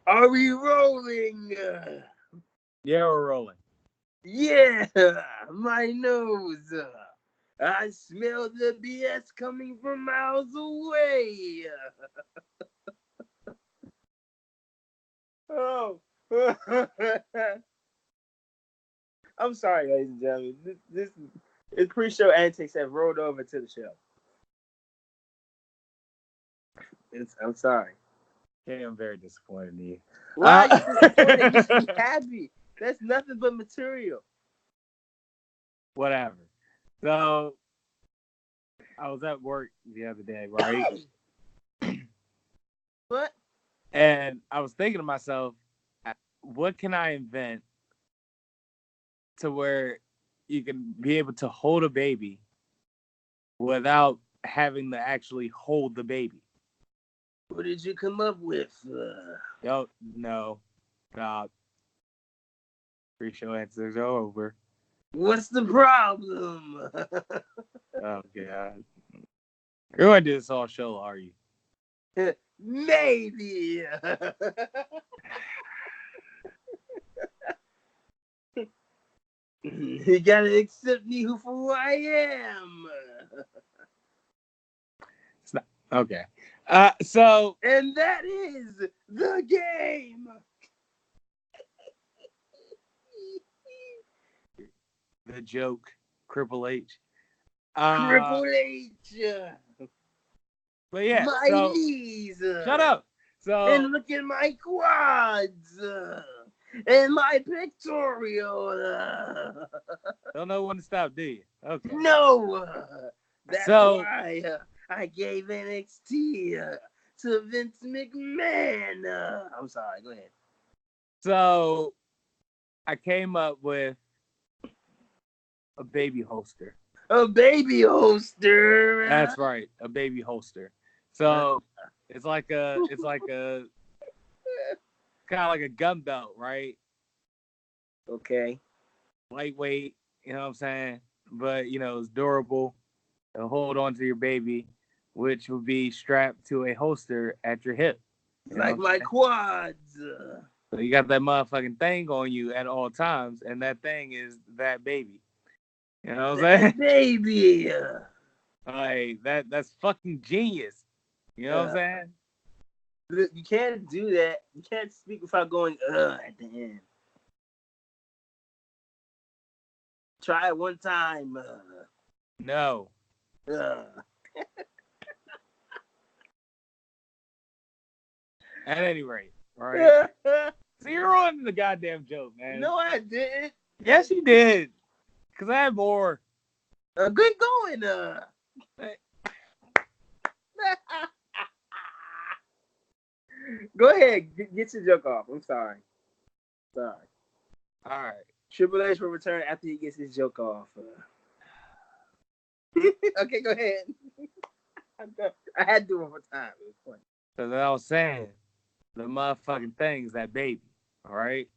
Are we rolling? Yeah, we're rolling. Yeah, my nose. I smell the BS coming from miles away. Oh. I'm sorry, ladies and gentlemen. This pre-show antics have rolled over to the show. I'm sorry. Okay, I'm very disappointed in you. Why are you disappointed? You should be happy. That's nothing but material. Whatever. So I was at work the other day, right? What? And I was thinking to myself, what can I invent to where you can be able to hold a baby without having to actually hold the baby? What did you come up with? Yo, no, stop. Pre-show answers are over. What's the problem? Oh god, you're gonna do this all show, are you? Maybe. You gotta accept me for who I am. It's not okay. So And that is the game. the joke, Triple H. Triple H. But yeah, My so knees. shut up. So And look at my quads. And my pectoral. don't know when to stop, do you? Okay. No. That's So why I gave NXT to Vince McMahon. I'm sorry. Go ahead. so I came up with a baby holster. A baby holster. That's right, a baby holster. So it's like a kind of like a gun belt, right? Okay. Lightweight, you know what I'm saying? But it's durable. It'll hold on to your baby, which will be strapped to a holster at your hip. You know Like what I'm my saying? quads. So you got that motherfucking thing on you at all times, and that thing is that baby. You know what I'm saying? That baby. Like that's fucking genius. You know what I'm Uh, saying? you can't do that. You can't speak without going at the end. Try it one time. No. Uh. At any rate, all right. So you're on the goddamn joke, man. No, I didn't. Yes, you did. Cause I had more. Good going. Go ahead. Get your joke off. I'm sorry. Sorry. All right. Triple H will return after he gets his joke off. Okay, go ahead. I had to do it one more time. It was funny. So that I was saying, the motherfucking thing is that baby. All right.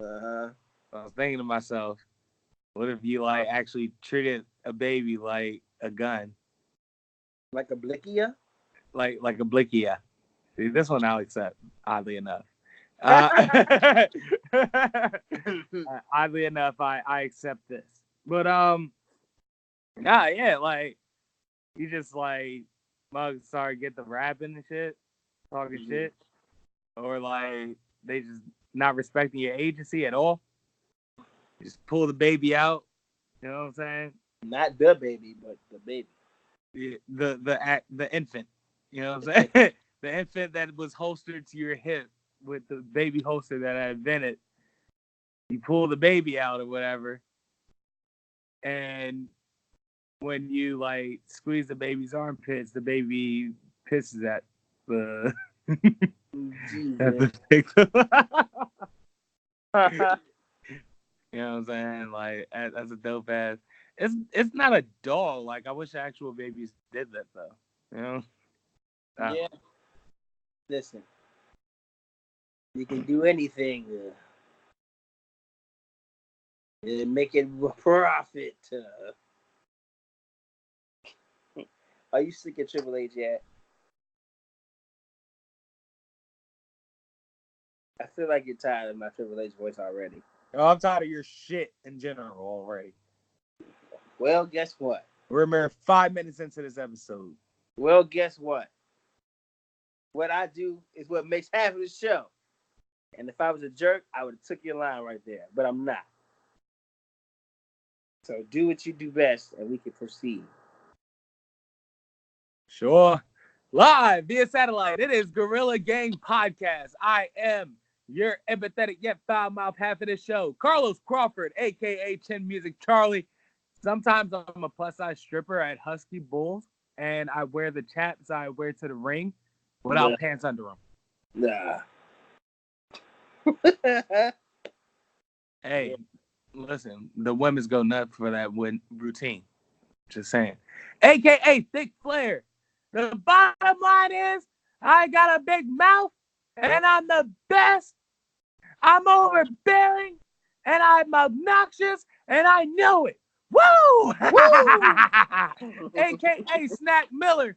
Uh-huh. So I was thinking to myself, what if you like actually treated a baby like a gun, Like a blickia? like a blickia? See, this one I'll accept. Oddly enough. Uh, oddly enough, I accept this. But nah, yeah, like you just like mugs sorry get the rapping and shit, talking shit, or like they just not respecting your agency at all. Just pull the baby out. You know what I'm saying? Not the baby, but the baby. The infant. You know what I'm saying? The infant that was holstered to your hip with the baby holster that I invented. You pull the baby out or whatever, and when you like squeeze the baby's armpits, the baby pisses at the at Jesus. the victim. You know what I'm saying? Like that's a dope ass. It's not a doll. Like I wish actual babies did that though. You know? Yeah. Listen, you can do anything and make it a profit. Are you sick of Triple H yet? I feel like you're tired of my Triple H voice already. Oh, I'm tired of your shit in general already. Well, guess what? We're mere 5 minutes into this episode. Well, guess what? What I do is what makes half of the show. And if I was a jerk, I would have took your line right there. But I'm not. So do what you do best, and we can proceed. Sure. Live via satellite, it is Gorilla Gang Podcast. I am your empathetic yet foul-mouthed half of the show, Carlos Crawford, a.k.a. Chin Music Charlie. Sometimes I'm a plus-size stripper at Husky Bulls, and I wear the chaps I wear to the ring without pants under them. Nah. Hey, listen, the women's go nuts for that routine. Just saying. A.k.a. Thick Flair. The bottom line is, I got a big mouth, and I'm the best. I'm overbearing, and I'm obnoxious, and I know it. Woo! A.k.a. Snack Miller.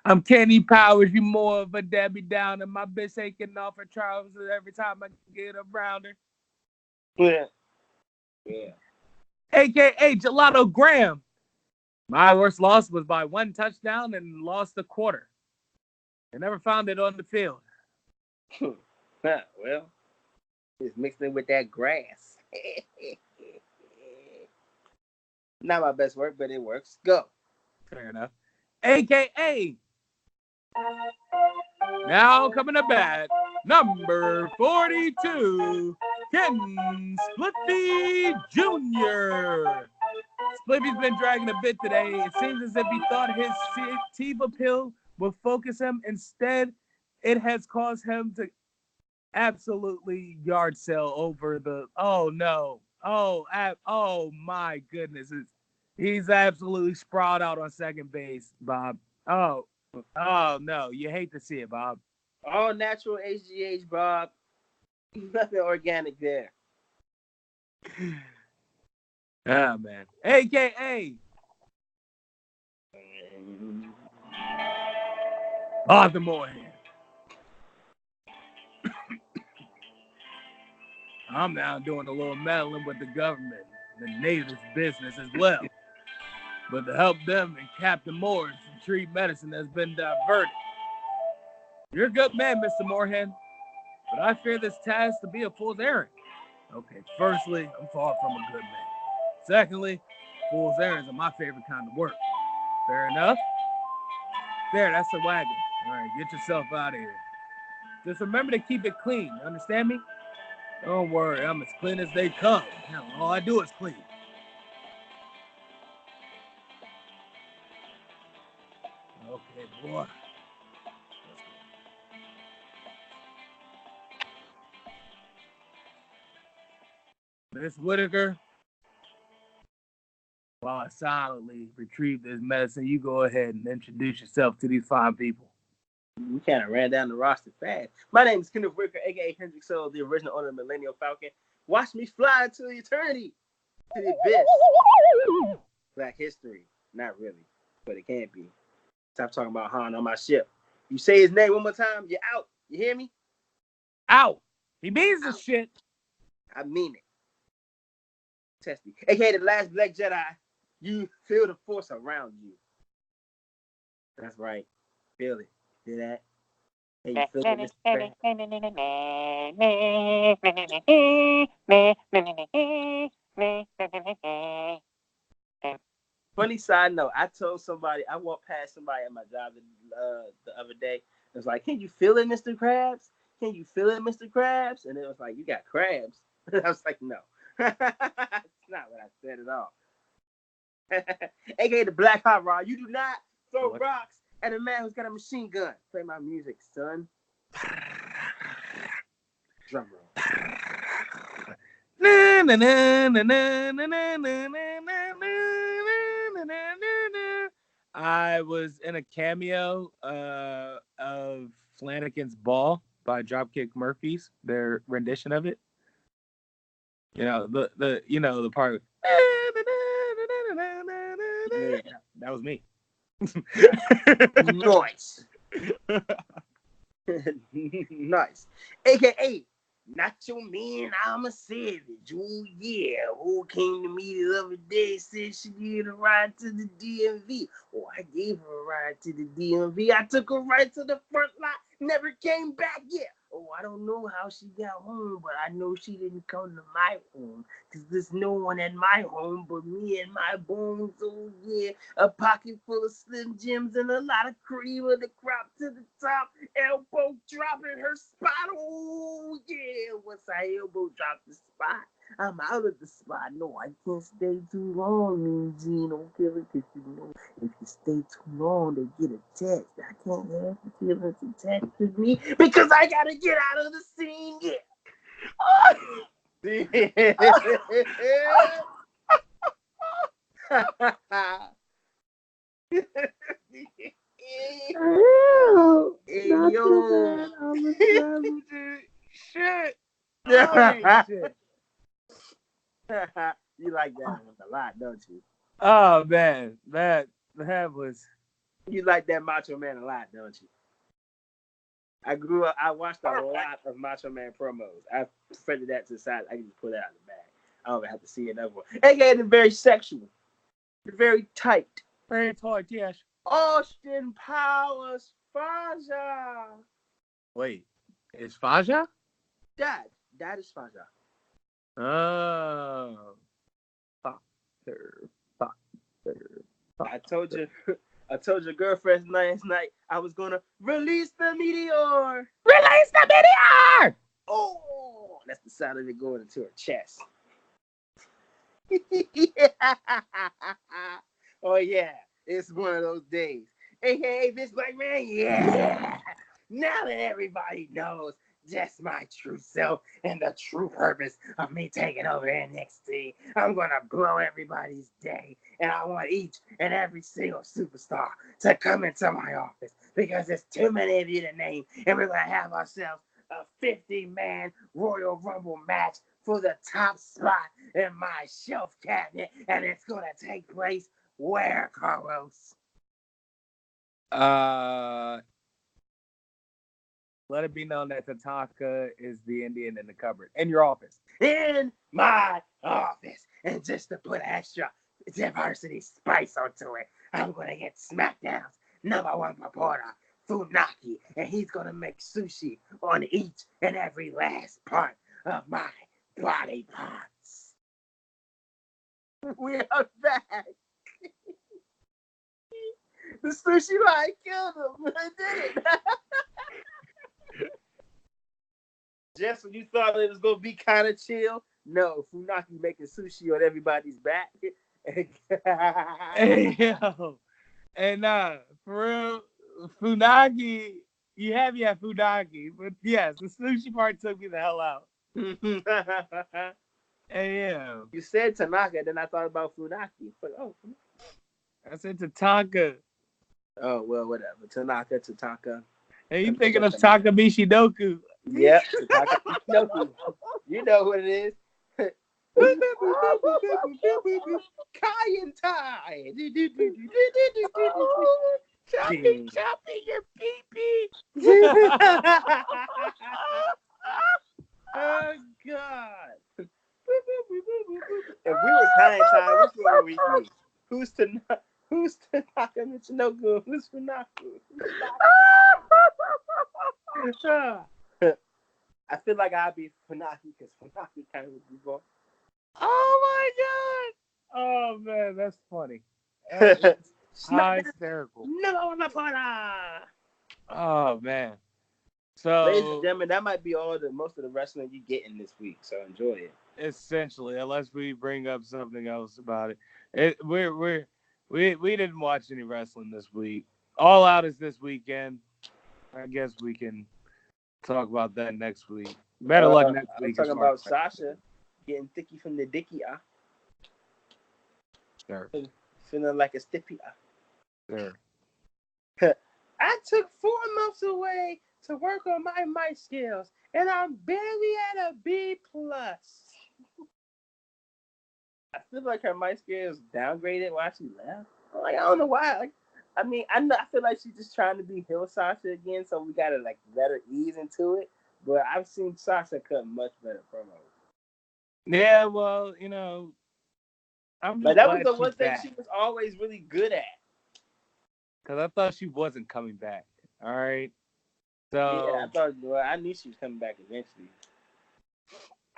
I'm Kenny Powers. You more of a Debbie Downer. My bitch aching off her trousers every time I get around her. Yeah. A.k.a. Gelato Graham. My worst loss was by 1 touchdown and lost a quarter. I never found it on the field. Well, it's mixed in with that grass. Not my best work, but it works. Go. Fair enough. A.k.a. now coming to bat, number 42, Ken Spliffy Jr. Spliffy's been dragging a bit today. It seems as if he thought his sativa pill would focus him. Instead, it has caused him to absolutely yard sale over the. Oh no! Oh my goodness! He's absolutely sprawled out on second base, Bob. Oh no! You hate to see it, Bob. All natural HGH, Bob. Nothing organic there. Oh man. A.k.a. Arthur Moorhead. I'm now doing a little meddling with the government, the natives' business as well. But to help them and Captain Morris treat medicine that's been diverted. You're a good man, Mr. Moorhead, but I fear this task to be a fool's errand. Okay, firstly, I'm far from a good man. Secondly, fool's errands are my favorite kind of work. Fair enough? There, that's the wagon. All right, get yourself out of here. Just remember to keep it clean, you understand me? Don't worry, I'm as clean as they come. Hell, all I do is clean. Okay, boy. Miss Whitaker, while I silently retrieve this medicine, you go ahead and introduce yourself to these fine people. We kind of ran down the roster fast. My name is Kenneth Wicker, a.k.a. Hendrick Soul, the original owner of the Millennial Falcon. Watch me fly into eternity, to the abyss. Black history. Not really, but it can be. Stop talking about Han on my ship. You say his name one more time, you're out. You hear me? Out. He means this shit. I mean it. Test me. A.k.a. the last Black Jedi. You feel the force around you. That's right. Feel it. Hear that? Hey, you feel it, Mr. Funny side note, I told somebody, I walked past somebody at my job the other day. It was like, can you feel it, Mr. Krabs? Can you feel it, Mr. Krabs? And it was like, you got crabs. I was like, no. That's not what I said at all. A.k.a. the Black Hot Rod. You do not throw rocks at a man who's got a machine gun. Play my music, son. Drum roll. I was in a cameo of Flanagan's Ball by Dropkick Murphys, their rendition of it. You know, the part. Yeah, that was me. Noise. Nice. AKA, not your man, I'm a savage. Oh, yeah. Who came to me the other day, said she needed a ride to the DMV. Oh, I gave her a ride to the DMV. I took her right to the front lot, never came back yet. Oh, I don't know how she got home, but I know she didn't come to my home. Because there's no one at my home but me and my bones. Oh, yeah. A pocket full of Slim Jims and a lot of cream with the crop to the top. Elbow dropping her spot. Oh, yeah. Once I elbow drop the spot, I'm out of the spot. No, I can't stay too long, Mean Gene. Don't kill it, because you know, if you stay too long, they get attached. I can't have the feelings attached to me because I got to get out of the scene. Ew, Hey, not too yo. bad. I'm a savage. Shit. Oh, shit. You like that one a lot, don't you? Oh, man. That was... You like that Macho Man a lot, don't you? I grew up, I watched a lot of Macho Man promos. I figured that to the side. I can just pull that out of the bag. I don't even have to see another one. AKA, they're very sexual. They're very tight. Very tight, yes. Austin Powers, Faja. Wait, is Faja? Dad is Faja. Oh. Factor. I told your girlfriend last night I was gonna release the meteor. Release the meteor! Oh, that's the sound of it going into her chest. Oh yeah, it's one of those days. Hey, this black man, yeah. Now that everybody knows just my true self and the true purpose of me taking over NXT, I'm gonna blow everybody's day, and I want each and every single superstar to come into my office because there's too many of you to name, and we're gonna have ourselves a 50-man Royal Rumble match for the top spot in my shelf cabinet, and it's gonna take place where, Carlos? Let it be known that Tatanka is the Indian in the cupboard. In your office. In my office. And just to put extra diversity spice onto it, I'm gonna get SmackDown's #1 reporter, Funaki, and he's gonna make sushi on each and every last part of my body parts. We are back. The sushi line killed him. I did it. Just when you thought it was gonna be kind of chill, no, Funaki making sushi on everybody's back. Hey, yo. And for real, Funaki, you have me at Funaki, but yes, the sushi part took me the hell out. Hey, yeah. You said Tanaka, then I thought about Funaki. But I said Tatanka. Oh well, whatever. Tatanka. Hey, you thinking of Takamichi Doku? Yep, Takamichi. You know what it is. Kai-en-tai. Chopping your pee-pee. Oh God. If we were Kai-en-tai, which one would we be? Who's Tanaka Michinoku? Who's Funaku? I feel like I'd be Funaki because Funaki kind of would be born. Oh my God! Oh man, that's funny. Hysterical. No. Oh man. So, ladies and gentlemen, that might be most of the wrestling you getting this week. So enjoy it. Essentially, unless we bring up something else about it, we didn't watch any wrestling this week. All Out is this weekend. I guess we can talk about that next week. Better luck next week. I'm talking about Sasha getting thicky from the dicky. Sure. Feeling like a stiffy. Sure. I took 4 months away to work on my mic skills, and I'm barely at a B+. I feel like her mic skills downgraded while she left. I don't know why. I mean, I feel like she's just trying to be Hill Sasha again, so we gotta like let her ease into it. But I've seen Sasha cut much better promos. Yeah, well, I'm Like just that was glad the she's one thing she back was always really good at. because I thought she wasn't coming back. All right, Yeah, so I knew she was coming back eventually.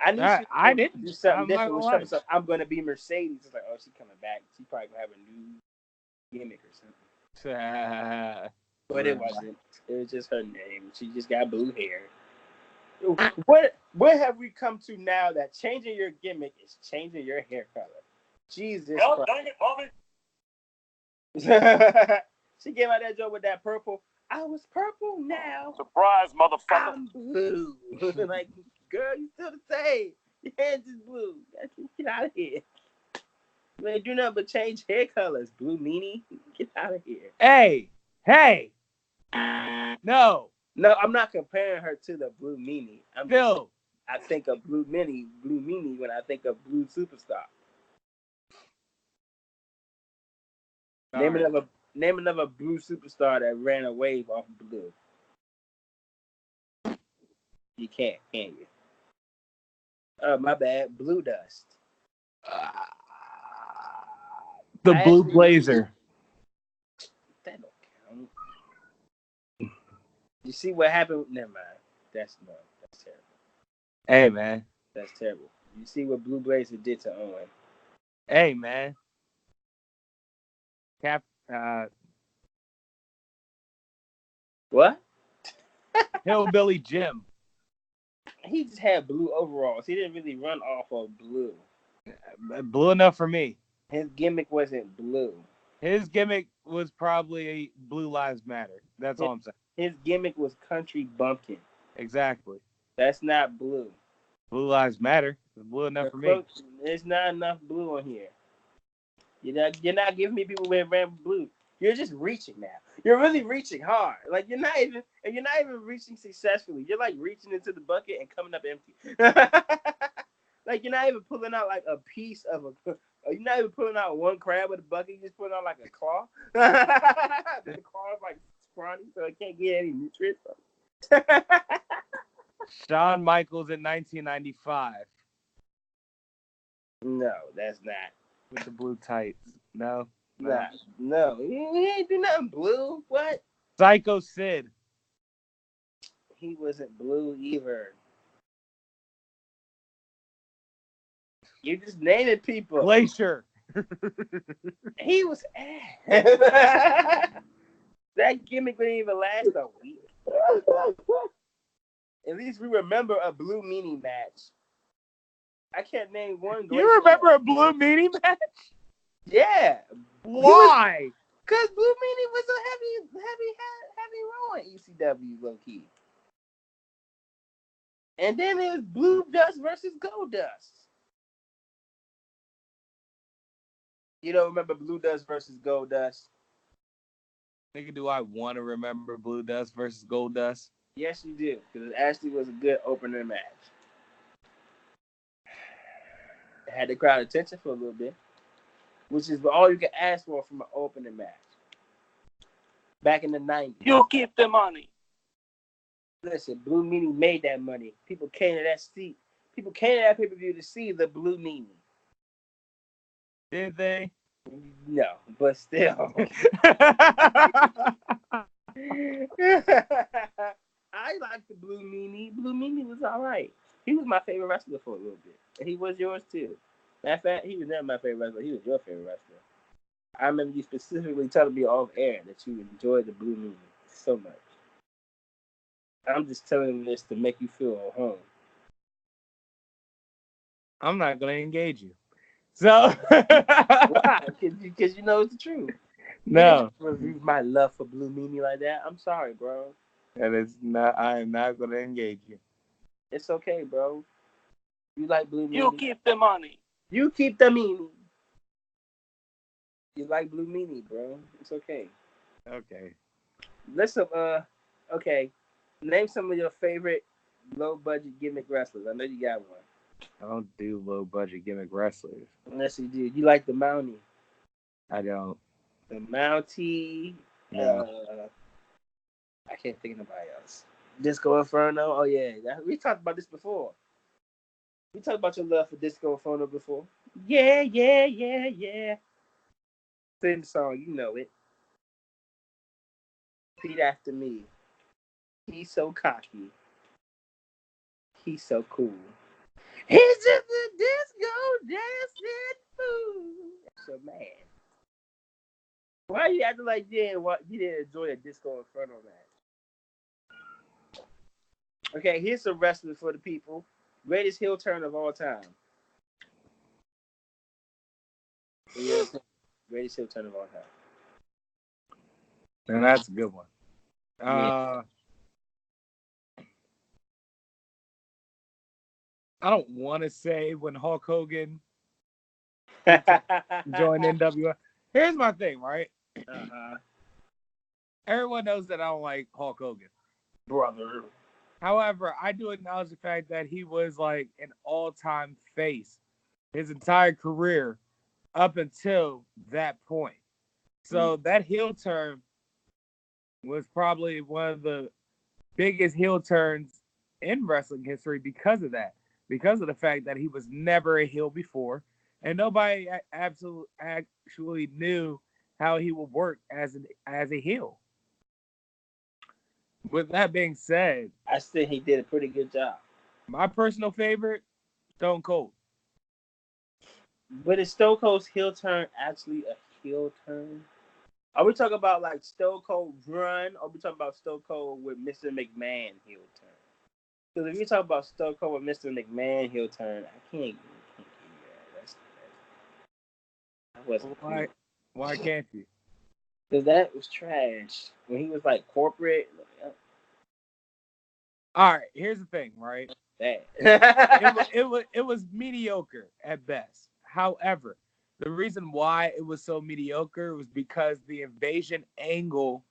I knew she was I going to do didn't. something I'm not different gonna with lie. something. So I'm going to be Mercedes. It's like, oh, she's coming back. She probably gonna have a new gimmick or something. But it wasn't. It was just her name. She just got blue hair. What have we come to now that changing your gimmick is changing your hair color? Jesus Christ. Dang it, Bobby. She came out that joke with that purple. I was purple now. Surprise, motherfucker. I'm blue. Like, girl, you still the same. Your hands is blue. Get out of here. You ain't do nothing but change hair colors, blue meanie. Get out of here. Hey. No. No, I'm not comparing her to the blue meanie. Phil. I think of blue meanie when I think of blue superstar. Name another blue superstar that ran a wave off blue. You can't, can you? My bad. Blue Dust. The Blue Blazer. That don't count. You see what happened? Never mind. That's terrible. Hey, man. That's terrible. You see what Blue Blazer did to Owen? Hey, man. What? Hillbilly Jim. He just had blue overalls. He didn't really run off of blue. Blue enough for me. His gimmick wasn't blue. His gimmick was probably Blue Lives Matter. That's all I'm saying. His gimmick was country bumpkin. Exactly. That's not blue. Blue Lives Matter. It's blue enough for me. There's not enough blue on here. You're not giving me people with ran blue. You're just reaching now. You're really reaching hard. Like you're not even reaching successfully. You're like reaching into the bucket and coming up empty. Like you're not even pulling out like a piece of a. You're not even pulling out one crab with a bucket. You're just pulling out like a claw. The claw is like scrawny, so it can't get any nutrients. Shawn Michaels in 1995. No, that's not. With the blue tights. No. No. He ain't do nothing blue. What? Psycho Sid. He wasn't blue either. You just naming people. Glacier. He was ass. That gimmick didn't even last a week. At least we remember a Blue Meanie match. I can't name one. You remember a Blue Meanie match? Yeah. Why? Because Blue Meanie was a heavy roll in ECW, low key. And then it was Blue Dust versus Gold Dust. You don't remember Blue Dust versus Gold Dust? Nigga, do I want to remember Blue Dust versus Gold Dust? Yes, you do. Because it actually was a good opener match. It had the crowd attention for a little bit, which is all you can ask for from an opening match. Back in the 90s. You keep the money. Listen, Blue Meanie made that money. People came to that seat. People came to that pay-per-view to see the Blue Meanie. Did they? No, but still. I like the Blue Meanie. Blue Meanie was all right. He was my favorite wrestler for a little bit. And he was yours too. Matter of fact, he was never my favorite wrestler. He was your favorite wrestler. I remember you specifically telling me off air that you enjoyed the Blue Meanie so much. I'm just telling you this to make you feel at home. I'm not going to engage you. So. Why? Because you know it's the truth. No. You didn't review my love for Blue Meanie like that. I'm sorry, bro. And it's not. I am not going to engage you. It's okay, bro. You like Blue Meanie. You keep the money. You keep the meanie. You like Blue Meanie, bro. It's okay. Okay. Listen, okay. Name some of your favorite low-budget gimmick wrestlers. I know you got one. I don't do low-budget gimmick wrestlers. Unless you do. You like the Mountie. I don't. The Mountie. Yeah. I can't think of nobody else. Disco Inferno. Oh yeah, we talked about this before. We talked about your love for Disco Inferno before. Yeah, yeah, yeah, yeah. Sing the song, you know it. Repeat after me. He's so cocky. He's so cool. He's just a disco dancing fool. That's your man. Why you acting like you didn't enjoy a Disco Inferno match? Okay, here's some wrestling for the people. Greatest heel turn of all time. Yeah, greatest heel turn of all time. And that's a good one. Yeah. I don't want to say when Hulk Hogan joined NWA. Here's my thing, right? Uh-huh. Everyone knows that I don't like Hulk Hogan. Brother. However, I do acknowledge the fact that he was like an all-time face his entire career up until that point. So that heel turn was probably one of the biggest heel turns in wrestling history because of that. Because of the fact that he was never a heel before, and nobody actually knew how he would work as a heel. With that being said, I think he did a pretty good job. my personal favorite, Stone Cold. But is Stone Cold's heel turn actually a heel turn? Are we talking about like Stone Cold run, or are we talking about Stone Cold with Mr. McMahon heel turn? Because if you talk about Stone Cold with Mr. McMahon heel turn, I can't give you that. That wasn't cool. Why can't you? Because that was trash. When he was like corporate. All right, here's the thing, right? It was mediocre at best. However, the reason why it was so mediocre was because the invasion angle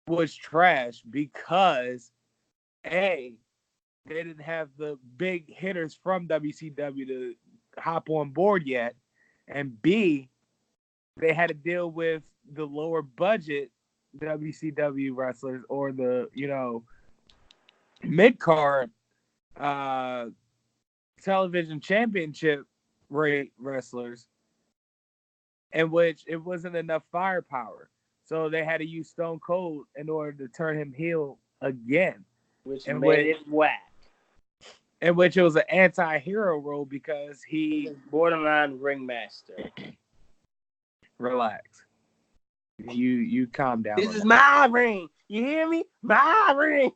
was trash because A, they didn't have the big hitters from WCW to hop on board yet, and B, they had to deal with the lower budget WCW wrestlers or the, mid card television championship rate wrestlers, in which it wasn't enough firepower. So they had to use Stone Cold in order to turn him heel again. Which made it whack. In which it was an anti-hero role because he borderline ringmaster. Relax. You calm down. This is my ring. You hear me? My ring.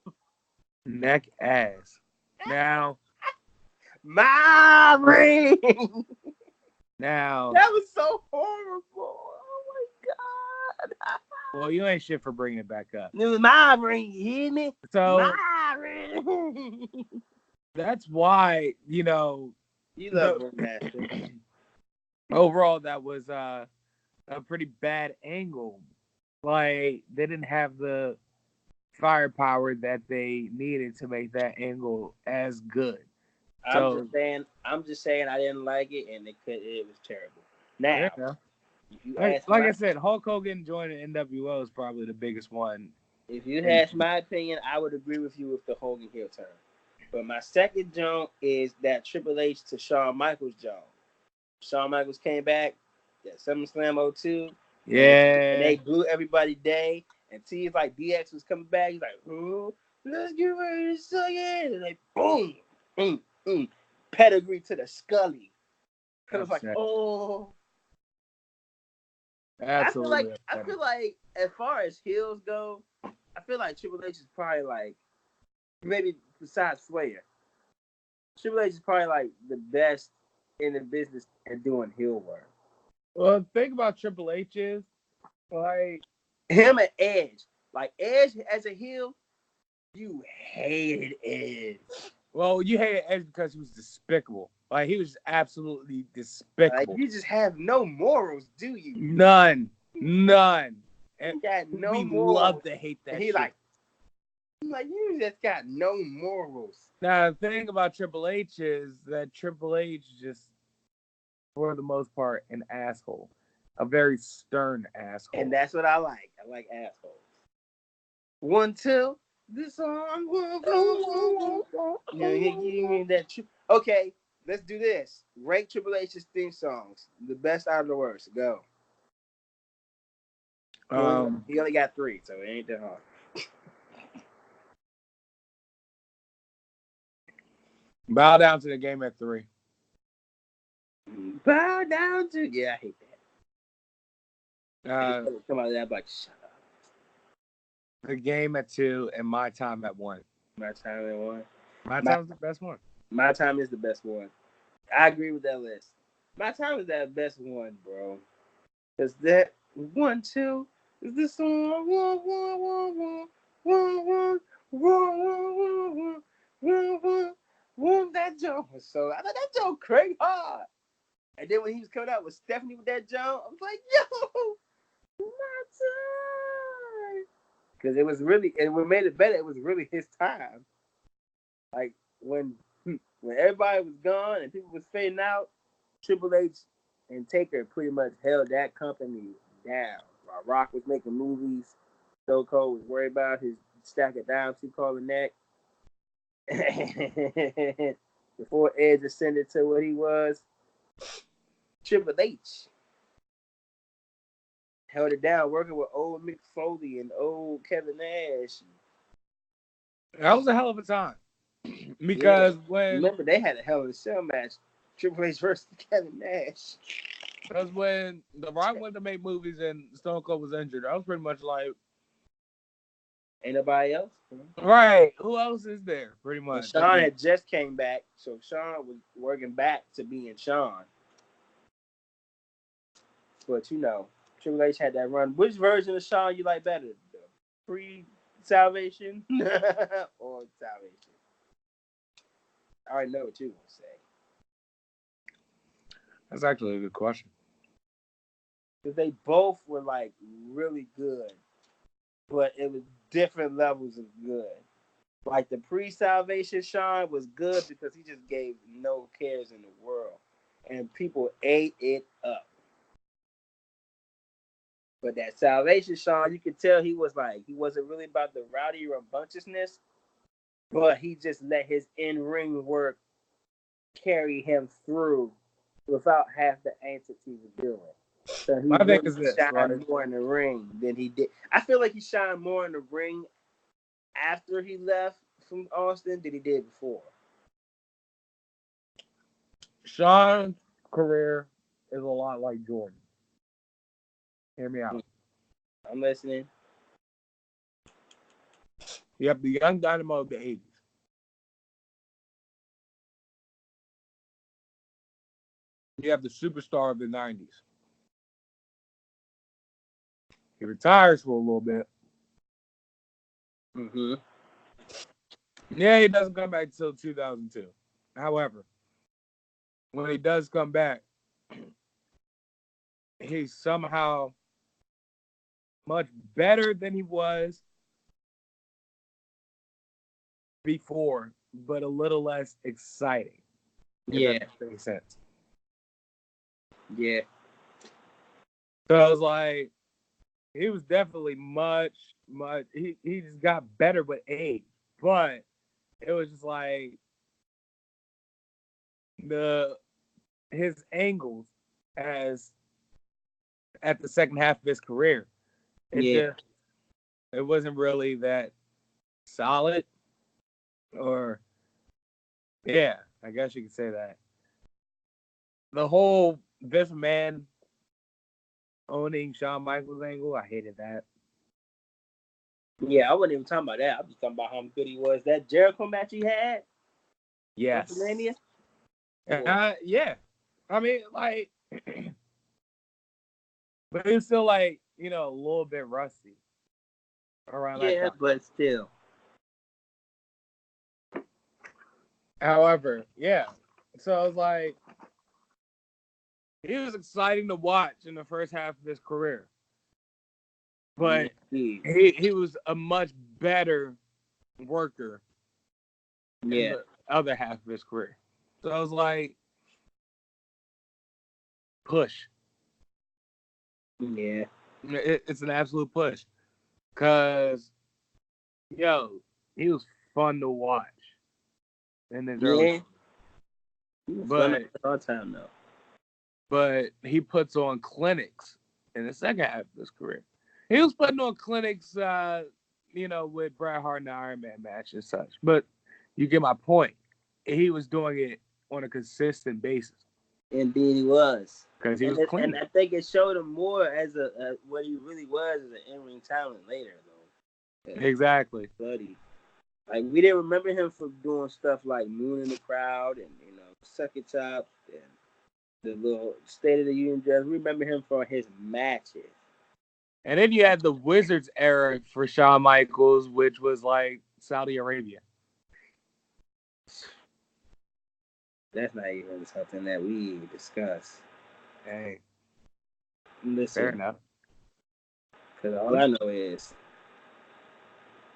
Neck ass. Now. My ring. Now. That was so horrible. Oh my god. Well, you ain't shit for bringing it back up. It was my ring. You hear me? So. My ring. That's why, you love ringmaster. Overall, that was a pretty bad angle. Like, they didn't have the firepower that they needed to make that angle as good. I'm just saying I didn't like it, and it was terrible. Now, if you I said, Hulk Hogan joining NWO is probably the biggest one. If you ask my opinion, I would agree with you with the Hogan heel turn. But my second jump is that Triple H to Shawn Michaels jump. Shawn Michaels came back at SummerSlam 02. Yeah. And they blew everybody day. And T is like DX was coming back. He's like, oh, let's get ready to suck it. And they boom. Pedigree to the Scully. It was like, oh. Absolutely. I feel like as far as heels go, I feel like Triple H is probably like, maybe besides Flair, Triple H is probably like the best in the business at doing heel work. Well, the thing about Triple H is, like, him and Edge. Like, Edge as a heel, you hated Edge. Well, you hated Edge because he was despicable. Like, he was absolutely despicable. Like, you just have no morals, do you? None. You got no we morals. Love to hate that shit. Like, you just got no morals. Now, the thing about Triple H is that Triple H just, for the most part, an asshole. A very stern asshole. And that's what I like. I like assholes. 1, 2. This song. You mean that? Okay, let's do this. Rank Triple H's theme songs. The best out of the worst. Go. He only got 3, so it ain't that hard. Bow down to the game at 3. Bow down to. Yeah, I hate that. Come out of that like, shut up. The game at 2 and My Time at 1. My Time at 1. My Time is the best one. My Time is the best one. I agree with that list. My Time is that best one, bro. Cause that 1, 2 is this song. That joke was so. I thought that joke crazy hard. And then when he was coming out with Stephanie with that joke, I was like, yo, my time. Because it was really, and what made it better, it was really his time. Like when everybody was gone and people was fading out, Triple H and Taker pretty much held that company down. While Rock was making movies, Stone Cold was worried about his stack of dimes he called the neck. Before Edge ascended to what he was, Triple H held it down, working with old Mick Foley and old Kevin Nash. That was a hell of a time. Because when... Remember, they had a Hell in a Cell match. Triple H versus Kevin Nash. Because when The Rock went to make movies and Stone Cold was injured, I was pretty much like... Ain't nobody else? Right. Who else is there? Pretty much. And Shawn had just came back, so Shawn was working back to being Shawn. But, you know, Triple H had that run. Which version of Shawn you like better? The pre-Salvation or Salvation? I already know what you want to say. That's actually a good question. Because they both were, like, really good. But it was different levels of good. Like, the pre-Salvation Shawn was good because he just gave no cares in the world. And people ate it up. But that Salvation Shawn, you could tell he wasn't really about the rowdy rambunctiousness, but he just let his in-ring work carry him through without half the antics he was doing. So he really shined more in the ring than he did. I feel like he shined more in the ring after he left from Austin than he did before. Shawn's career is a lot like Jordan. Hear me out. I'm listening. You have the young dynamo of the 80s. You have the superstar of the 90s. He retires for a little bit. Mm-hmm. Yeah, he doesn't come back until 2002. However, when he does come back, he's somehow much better than he was before, but a little less exciting. Yeah. That makes sense. Yeah. So I was like, he was definitely much, he just got better with age. But it was just like his angles as at the second half of his career. It wasn't really that solid. Or yeah, I guess you could say that. The whole Vince McMahon owning Shawn Michaels angle, I hated that. Yeah, I wasn't even talking about that. I'm just talking about how good he was. That Jericho match he had. Yes. WrestleMania. Yeah. I mean, like, but he was still like, a little bit rusty around that time. Yeah, but still. However, yeah. So I was like, he was exciting to watch in the first half of his career. But he was a much better worker in the other half of his career. So I was like, push. Yeah. It's an absolute push. Cause yo, he was fun to watch in his early, Yeah. He was fun but all the time though. he puts on clinics in the second half of his career. He was putting on clinics, with Bret Hart and the Iron Man match and such. But you get my point. He was doing it on a consistent basis Indeed, he was. because he And was and clean. I think it showed him more as what he really was as an in ring talent later though. Exactly. Buddy, like we didn't remember him for doing stuff like Moon in the Crowd and Sucker Top and the little State of the Union address. We remember him for his matches. And then you had the Wizards era for Shawn Michaels, which was like Saudi Arabia. That's not even something that we discuss. Hey, fair Listen, enough. because all I know is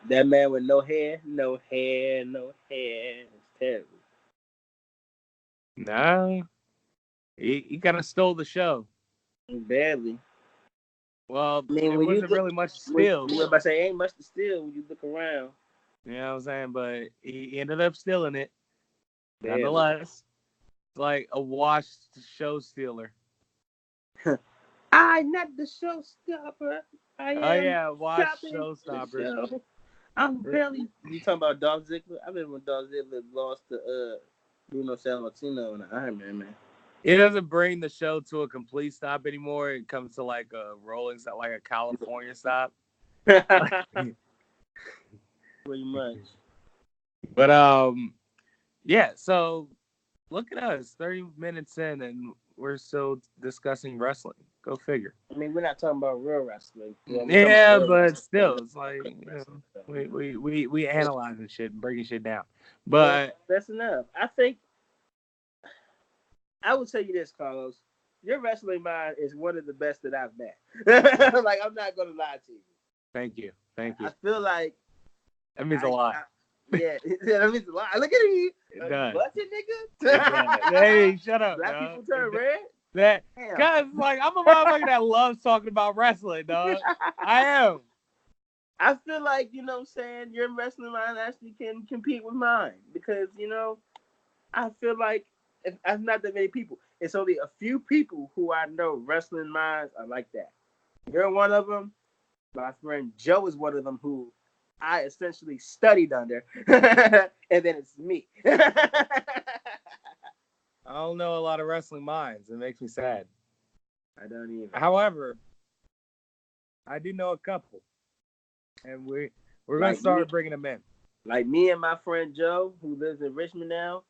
that man with no hair, no hair, no hair. It's terrible. No, he kind of stole the show. Badly. Well, I mean, it when you wasn't look, really much to steal. I about to say, ain't much to steal when you look around. You know what I'm saying? But he ended up stealing it. Barely. Nonetheless, it's like a washed show stealer. I'm not the showstopper. I am washed stopping showstopper. the show. I'm barely. You talking about Dolph Ziggler? I remember when Dolph Ziggler lost to Bruno Sammartino in the Iron Man. It doesn't bring the show to a complete stop anymore. It comes to like a rolling stop, like a California stop. Pretty much. But yeah. So look at us, 30 minutes in, and we're still discussing wrestling. Go figure. I mean, we're not talking about real wrestling. Yeah, but still, it's like we analyzing shit and breaking shit down. But that's enough. I think I will tell you this, Carlos. Your wrestling mind is one of the best that I've met. Like, I'm not gonna lie to you. Thank you. I feel like that means a lot. Yeah, that means a lot. Look at you. It does. What's it, nigga? Hey, shut up. Black dog. people turn red. That, cause like I'm a motherfucker that loves talking about wrestling, dog. I am. I feel like, you know what I'm saying, your wrestling mind actually can compete with mine because, I feel like it's not that many people. It's only a few people who I know wrestling minds are like that. You're one of them. My friend Joe is one of them who I essentially studied under, and then it's me. I don't know a lot of wrestling minds. It makes me sad. I don't even. However, I do know a couple, and we're gonna start bringing them in. Like me and my friend Joe, who lives in Richmond now,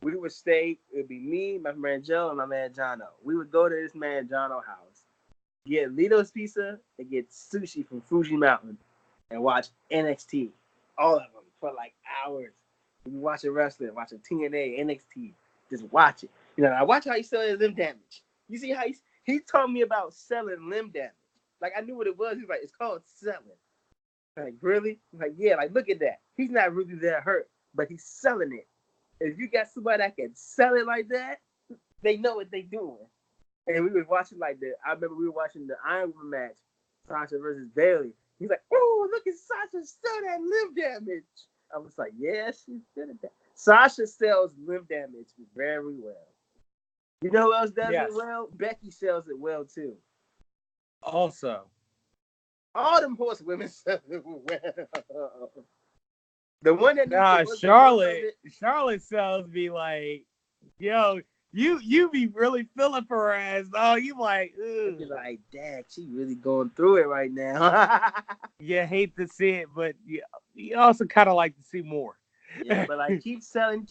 we would stay. It'd be me, my friend Joe, and my man Jono. We would go to this man Jono house, get Lito's Pizza, and get sushi from Fuji Mountain, and watch NXT, all of them for like hours. We be watching wrestling, watching TNA, NXT, just watch it. I watch how he sells limb damage. You see how he told me about selling limb damage. Like I knew what it was. He's like, it's called selling. Like really? Like yeah. Like look at that. He's not really that hurt, but he's selling it. If you got somebody that can sell it like that, they know what they doing. And we was watching I remember we were watching the Iron Man match, Sasha versus Bailey. He's like, oh, look at Sasha sell that limb damage. I was like, yeah, she's good at that. Sasha sells limb damage very well. You know who else does it well? Becky sells it well too. Also, all them horsewomen sell it well. The one that Charlotte sells be like, yo, you be really feeling for her ass, dog. You like, ugh. You're like, dad, she really going through it right now. You hate to see it, but you also kind of like to see more. Yeah, but like, keep selling.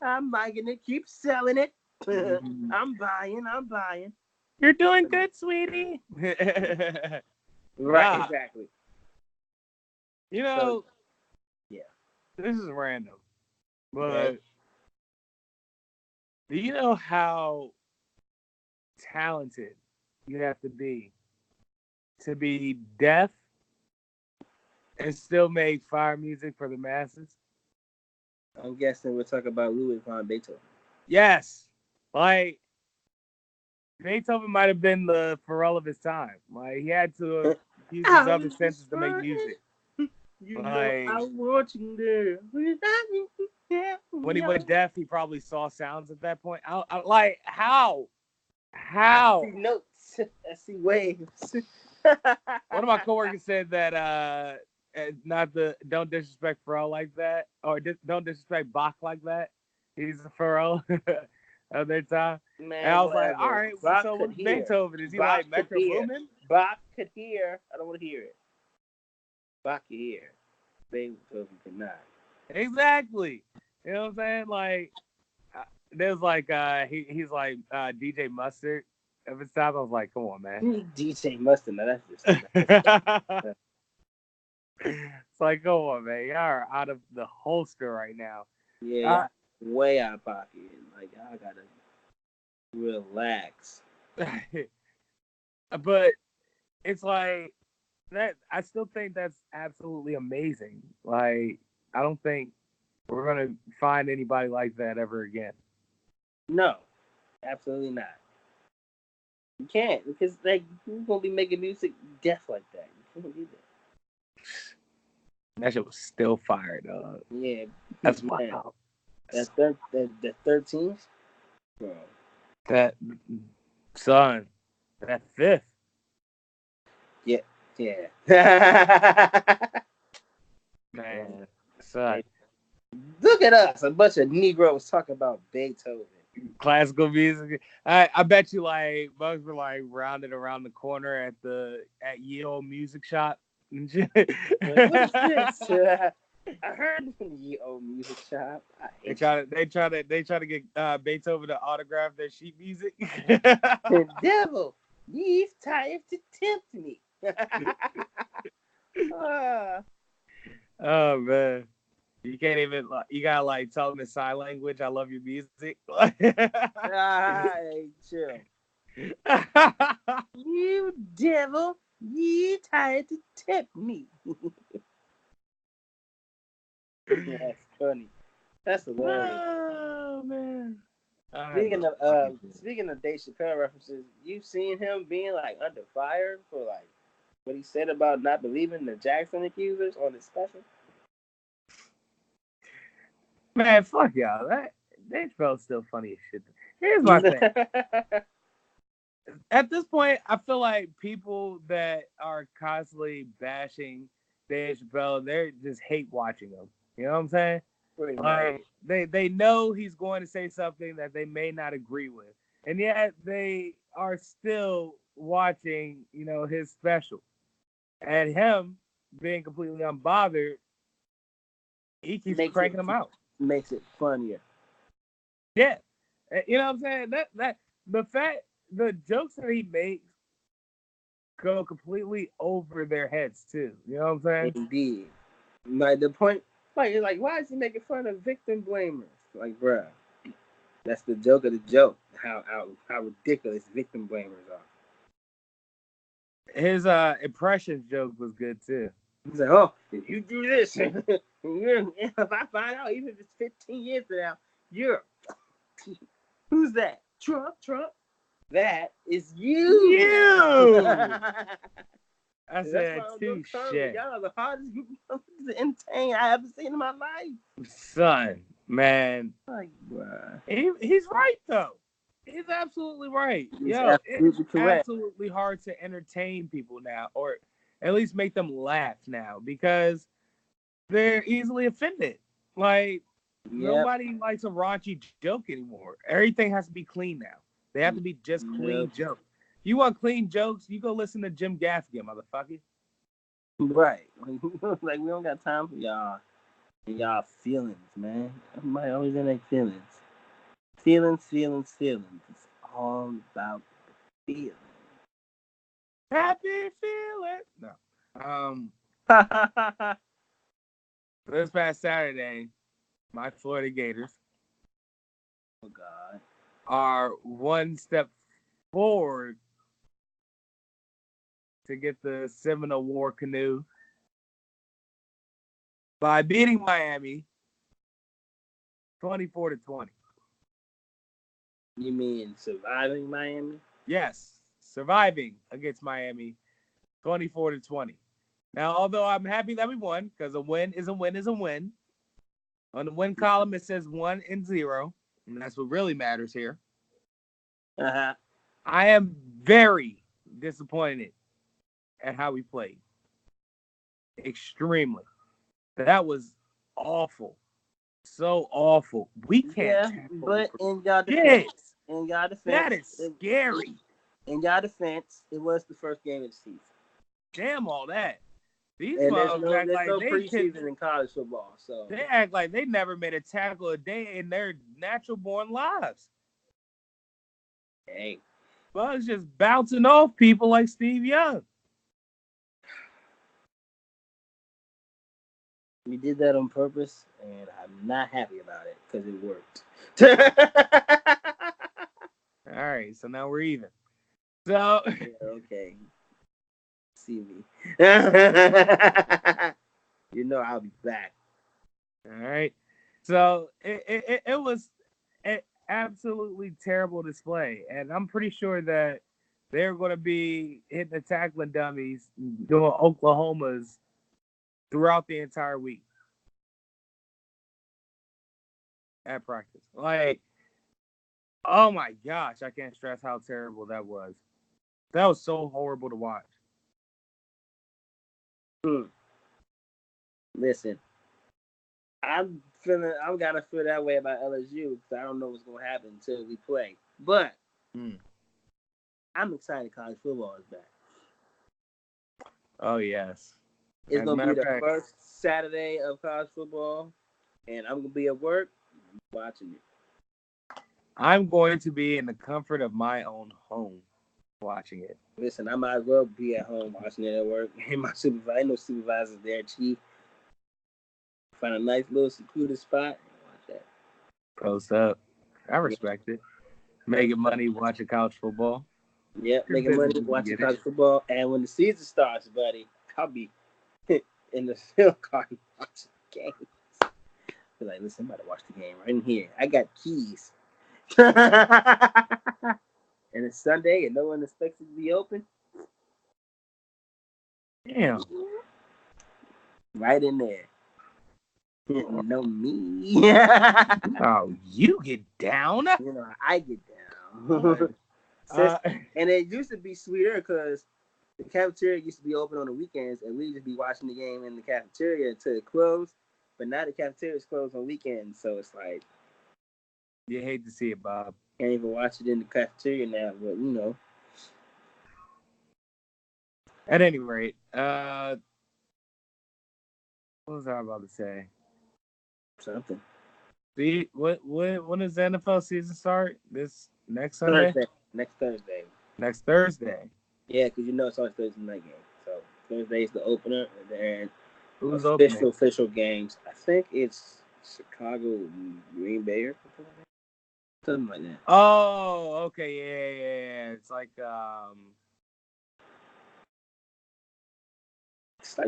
I'm buying it. Keep selling it. I'm buying. You're doing good, sweetie. Right, exactly. Yeah. This is random, but do you know how talented you have to be deaf and still make fire music for the masses? I'm guessing we're talking about Louis von Beethoven. Yes. Like, Beethoven might have been the Pharrell of his time. Like he had to use his I other was senses just to make fine. music. You know I Like want you there. when he went deaf, he probably saw sounds at that point. Like how? I How? see notes. I see waves. One of my coworkers said that not the don't disrespect Pharrell like that, or don't disrespect Bach like that. He's a Pharrell of their time. And I Man, was like, all whatever. right, well, Bach so could what's hear. Beethoven? Is he Bach like could Metro hear. Boomin? Bach could hear. I don't want to hear it. Bach could hear. Beethoven could not. Exactly. You know what I'm saying? Like, there's like he's like DJ Mustard of his time. I was like, come on, man. DJ Mustard. Now that's just. It's like, come on, man. Y'all are out of the holster right now. Yeah, way out of pocket. Like I gotta relax. But it's like that. I still think that's absolutely amazing. Like, I don't think we're gonna find anybody like that ever again. No, absolutely not. You can't because like who's gonna be making music deaf like that? You can't do that. That shit was still fire, dog. Yeah, That's man. wild. That 13th, bro. That son, that fifth. Yeah, yeah. Man, son. Look at us, a bunch of Negroes talking about Beethoven. Classical music. I bet you like bugs were like rounded around the corner at Yale Music Shop and shit. Like, what is this? I heard from the old music shop. They try to get Beethoven to autograph their sheet music. The devil, you've tried to tempt me. Oh man. You can't even. You gotta like tell them in sign language. I love your music. Hey, chill. You devil, you tried to tempt me. That's funny. That's hilarious. Oh man. Speaking of Dave Chappelle references, you seen him being like under fire for like what he said about not believing the Jackson accusers on his special. Man, fuck y'all. That Dave Chappelle's still funny as shit. Here's my thing. At this point, I feel like people that are constantly bashing Dave Chappelle, they just hate watching him. You know what I'm saying? Like they know he's going to say something that they may not agree with, and yet they are still watching, you know, his special. And him being completely unbothered, he keeps cranking them out. Makes it funnier. Yeah, you know what I'm saying? That the jokes that he makes go completely over their heads too. You know what I'm saying? Indeed. Like the point, like why is he making fun of victim blamers? Like, bruh, that's the joke of the joke. How ridiculous victim blamers are. His impressions joke was good too. He's like, oh, if you do this, if I find out, even if it's 15 years from now, you're who's that? Trump. That is you. I said two shit. Y'all are the hardest group to entertain I ever seen in my life. Son, man. Like, bruh. He's right though. He's absolutely right. He's absolutely correct. Absolutely hard to entertain people now, or at least make them laugh now, because they're easily offended. Like, nobody likes a raunchy joke anymore. Everything has to be clean now. They have to be just clean jokes. You want clean jokes? You go listen to Jim Gaffigan, motherfucker. Right. Like, we don't got time for y'all feelings, man. Everybody always in their feelings. Feelings. It's all about feelings. Happy feeling. No. This past Saturday, my Florida Gators, oh God, are one step forward to get the Seminole War canoe by beating Miami 24-20. You mean surviving Miami? Yes, surviving against Miami, 24-20. Now, although I'm happy that we won, because a win is a win is a win. On the win column, it says 1-0, and that's what really matters here. Uh-huh. I am very disappointed at how we played. Extremely. That was awful. So awful. We can't Yeah, tackle but for in y'all shit. defense, in y'all That defense, is scary. in y'all defense, it was the first game of the season. Damn all that. These And motherfuckers act there's like no they could. preseason in college football, so They act like they never made a tackle a day in their natural born lives. hey, Bugs just bouncing off people like Steve Young. we did that on purpose, and I'm not happy about it because it worked. All right, so now we're even. So Yeah, okay, see me. You know I'll be back. all right. So it was an absolutely terrible display. And I'm pretty sure that they're going to be hitting the tackling dummies, doing Oklahomas throughout the entire week at practice. Like, oh my gosh, I can't stress how terrible that was. That was so horrible to watch. Listen, I'm gonna feel that way about LSU because I don't know what's gonna happen until we play. But I'm excited college football is back. Oh, yes. It's As a gonna matter be of the fact, first Saturday of college football, and I'm gonna be at work watching it. I'm going to be in the comfort of my own home watching it. Listen, I might as well be at home watching it at work. Ain't my supervisor, ain't no supervisors there, chief. Find a nice little secluded spot and watch that. Post up. I Yeah. respect it. Making money watching college football. Yep, Good making money business if you watching get it. college football, and when the season starts, buddy, I'll be in the film car watching the game. Be like, listen, I'm about to watch the game right in here. I got keys. And it's Sunday and no one expects it to be open. Damn. Right in there. No me. Oh, you get down. You know, I get down. And it used to be sweeter because the cafeteria used to be open on the weekends and we'd just be watching the game in the cafeteria until it closed. But now the cafeteria is closed on weekends, so it's like you hate to see it, Bob. can't even watch it in the cafeteria now, but you know. At any rate, what was I about to say? Something. See, when does the NFL season start? This next Sunday? Next Thursday. Next Thursday. Yeah, because you know it's always Thursday night game. So Thursday is the opener, and then Who's opening? official games. I think it's Chicago, Green Bay, or something like that. Oh, okay, yeah. It's like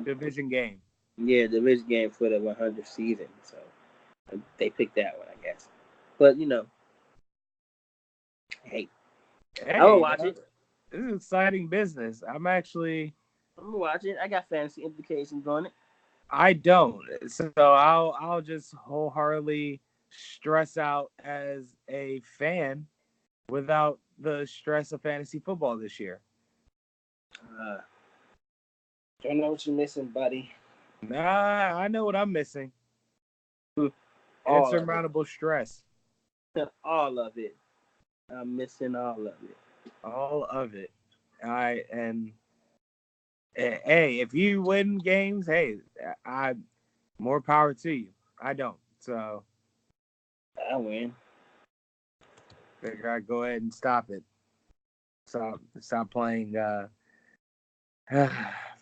division game. Yeah, division game for the 100th season. So they picked that one, I guess. But you know, hey, I will watch it. This is exciting business. I'm gonna watch it. I got fantasy implications on it. I don't. So I'll just wholeheartedly stress out as a fan without the stress of fantasy football this year. Don't know what you're missing, buddy. Nah, I know what I'm missing. Insurmountable stress. All of it. I'm missing all of it. All of it. Hey, if you win games, hey, I more power to you. I don't. So I win. figure I'd go ahead and stop it. Stop playing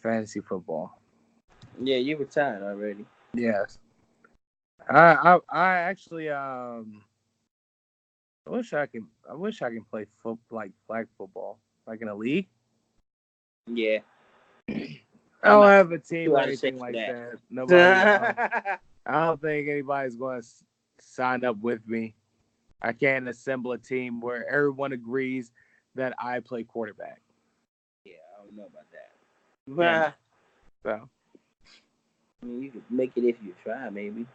fantasy football. Yeah, you retired already. Yes. I actually I wish I can play like flag football, like in a league. Yeah. I don't have a team or anything like that. Nobody. I don't think anybody's going to sign up with me. I can't assemble a team where everyone agrees that I play quarterback. Yeah, I don't know about that. Yeah. Well, So I mean, you could make it if you try, maybe.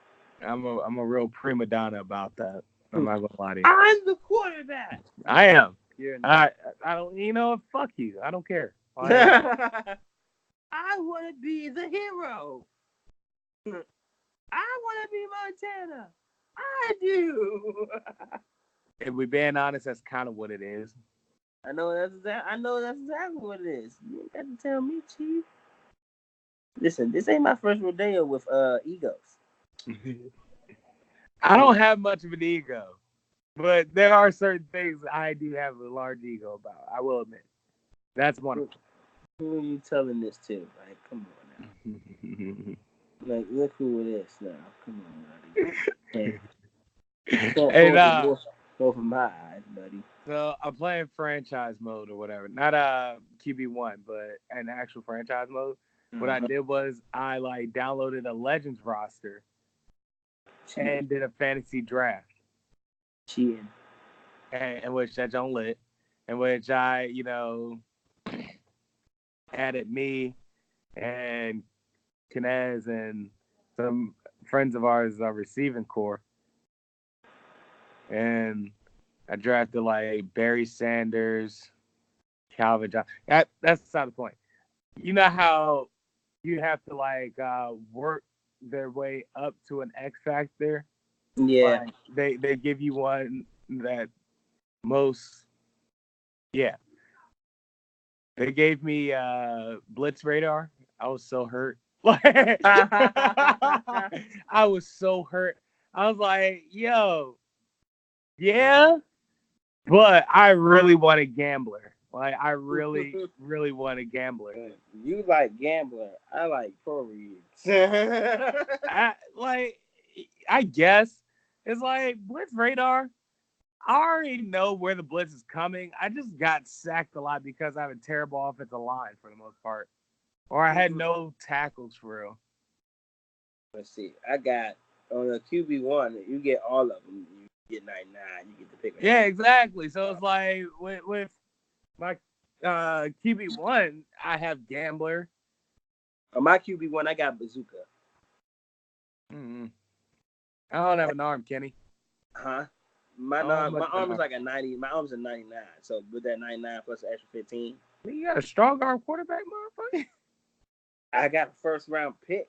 I'm a real prima donna about that. I'm not gonna lie to you. I'm the quarterback. I am. You're I don't. You know, fuck you. I don't care. I want to be the hero. I want to be Montana. I do. If we being honest, that's kind of what it is. I know that's exactly what it is. You ain't got to tell me, Chief. Listen, this ain't my first rodeo with egos. I don't have much of an ego, but there are certain things I do have a large ego about. I will admit. That's one of Who are you telling this to? Like, come on them. now. Like, look who it is now. Come on, buddy. Can't And over my eyes, buddy. so I'm playing franchise mode or whatever. Not QB1, but an actual franchise mode. What I did was I like downloaded a Legends roster and did a fantasy draft. Cheating. And in which that's on lit. In which I, added me and Kinez and some friends of ours are receiving core. And I drafted like Barry Sanders, Calvin Johnson. That's beside the point. You know how you have to like work their way up to an X factor? Yeah. Like, they give you one that most They gave me Blitz Radar. I was so hurt. I was so hurt. I was like, yo, yeah, but I really want a gambler. Like, I really, really want a gambler. You like gambler. I like pro reads. I guess it's like Blitz Radar. I already know where the blitz is coming. I just got sacked a lot because I have a terrible offensive line for the most part. Or I had no tackles for real. Let's see. I got on the QB1, you get all of them. You get 99. You get the pick. Yeah, exactly. So it's like with my QB1, I have Gambler. On my QB1, I got Bazooka. Mm-hmm. I don't have an arm, Kenny. Huh? My arm is like a 90. My arm's a 99. So with that 99 plus an extra 15. You got a strong arm quarterback, motherfucker? I got a first round pick.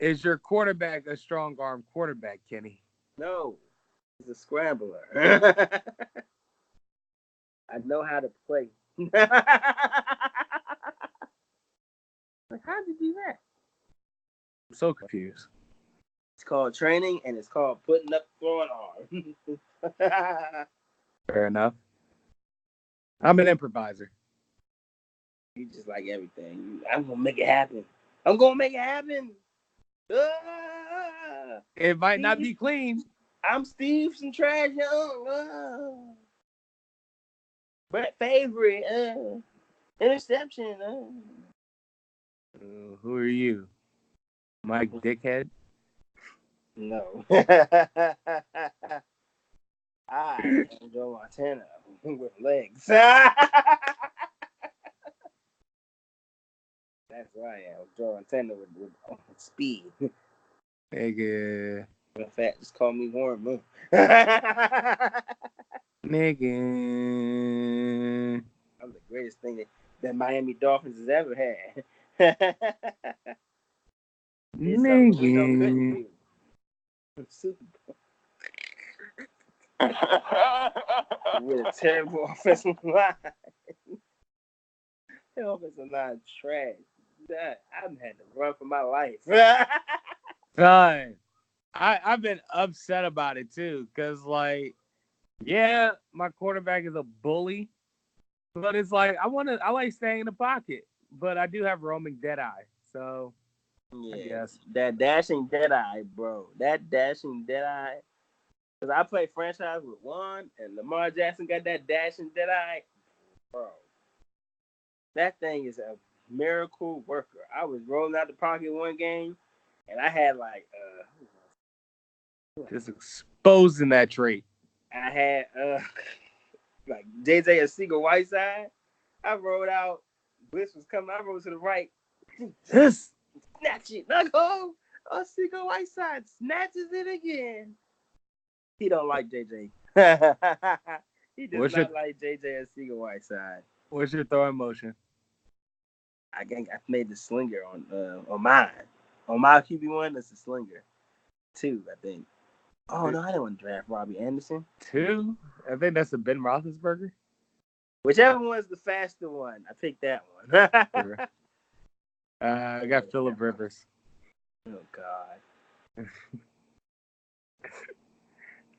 Is your quarterback a strong arm quarterback, Kenny? No. He's a scrambler. I know how to play. Like, how'd you do that? I'm so confused. It's called training, and it's called putting up throwing arm. Fair enough. I'm an improviser. You just like everything. I'm gonna make it happen. I'm gonna make it happen. It might not be clean. I'm Steve from Trash Young. Brett favorite. Interception. Who are you? Mike Dickhead? No. I am Joe Montana with legs. That's what I am. Joe Montana with speed. Nigga. In fact, just call me Warren Moon. Nigga. I'm the greatest thing that Miami Dolphins has ever had. Nigga. Super Bowl. With a terrible offensive line. The offensive line trash. I've had to run for my life. Son, I've been upset about it too, because like, yeah, my quarterback is a bully, but it's like I like staying in the pocket, but I do have roaming Deadeye, so yeah, I guess that dashing Deadeye, bro. That dashing Deadeye. Because I play franchise with one, and Lamar Jackson got that dashing Deadeye, bro. That thing is a miracle worker. I was rolling out the pocket one game, and I had like just exposing that trait. I had Like JJ and Seagull Whiteside. I rolled out. Bliss was coming. I rolled to the right. Yes. Snatch it. Like, oh, Seagull Whiteside snatches it again. He don't like JJ. He does not like JJ and Seagull Whiteside. What's your throwing motion? I think I made the slinger on mine. On my QB1, that's the slinger. 2, I think. Oh, no, I didn't want to draft Robbie Anderson. 2? I think that's the Ben Roethlisberger. Whichever one's the faster one, I picked that one. I got Phillip Rivers. Oh, God.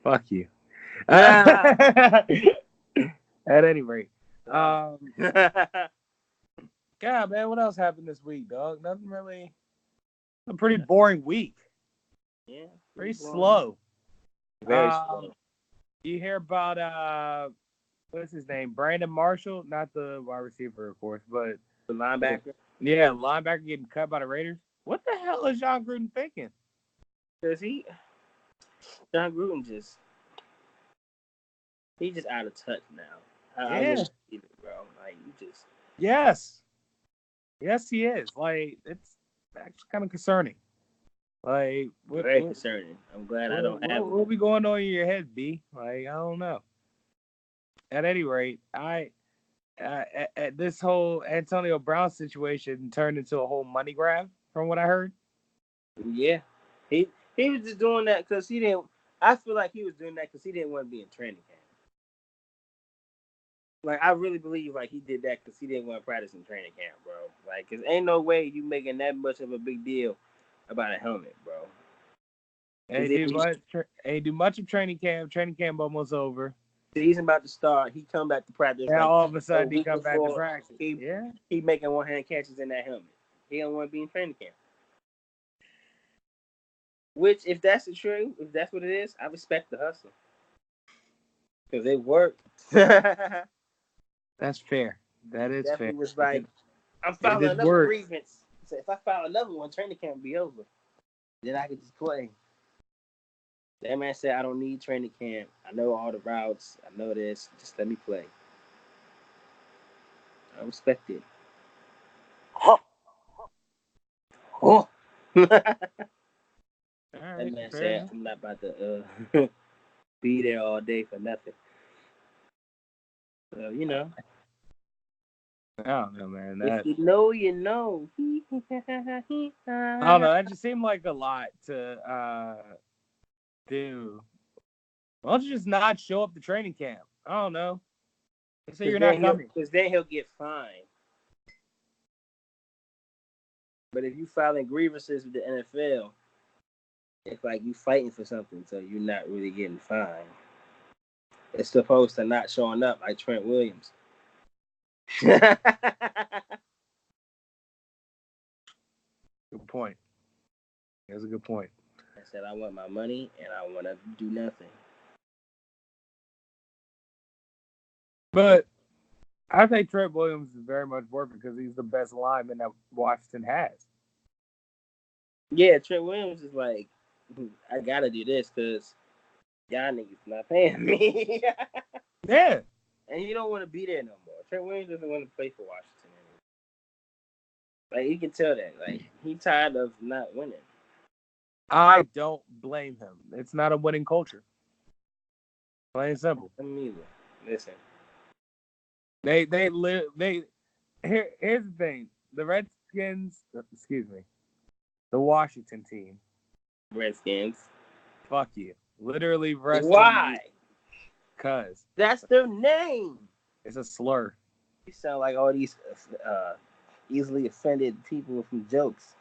Fuck you. At any rate. God, man, what else happened this week, dog? Nothing really. A pretty boring week. Yeah. Pretty slow. Very slow. You hear about what's his name? Brandon Marshall, not the wide receiver, of course, but the linebacker. Yeah, linebacker getting cut by the Raiders. What the hell is John Gruden thinking? Because John Gruden just out of touch now. I really believe it, bro. Like you just. Yes, he is. Like it's actually kind of concerning. Like very concerning. I'm glad I don't have. What be going on in your head, B? Like I don't know. At any rate, this whole Antonio Brown situation turned into a whole money grab, from what I heard. Yeah, he was just doing that because he didn't. I feel like he was doing that because he didn't want to be in training camp. Like I really believe like he did that because he didn't want to practice in training camp, bro. Like, cause ain't no way you making that much of a big deal about a helmet, bro. Ain't do much of training camp. Training camp almost over. Season about to start. He come back to practice. Now all of a sudden he come back to practice. He making one-hand catches in that helmet. He don't want to be in training camp. Which, if that's the truth, if that's what it is, I respect the hustle because it worked. That's fair. That is fair. Was like, I'm filing another grievance. So if I file another one, training camp will be over. Then I could just play. That man said, I don't need training camp. I know all the routes. I know this. Just let me play. I respect it. Oh. That man said, I'm not about to be there all day for nothing. So, you know. I don't know, man. If you know, you know. I don't know. That just seemed like a lot to do. Why don't you just not show up to training camp? I don't know. Say you're not coming. Because then he'll get fined. But if you filing grievances with the NFL, it's like you fighting for something, so you're not really getting fined. It's supposed to not showing up like Trent Williams. Good point. That's a good point. I said I want my money and I want to do nothing. But I think Trent Williams is very much worth it because he's the best lineman that Washington has. Yeah, Trent Williams is like, I got to do this because y'all niggas not paying me. Yeah. And you don't want to be there no more. Trent Williams doesn't want to play for Washington anymore. Like, you can tell that. Like, he's tired of not winning. I don't blame him. It's not a winning culture. Plain and simple. Me either. Listen. Here's the thing. The Redskins, the Washington team. Redskins. Fuck you. Literally why? Because that's their name. It's a slur. You sound like all these easily offended people from jokes.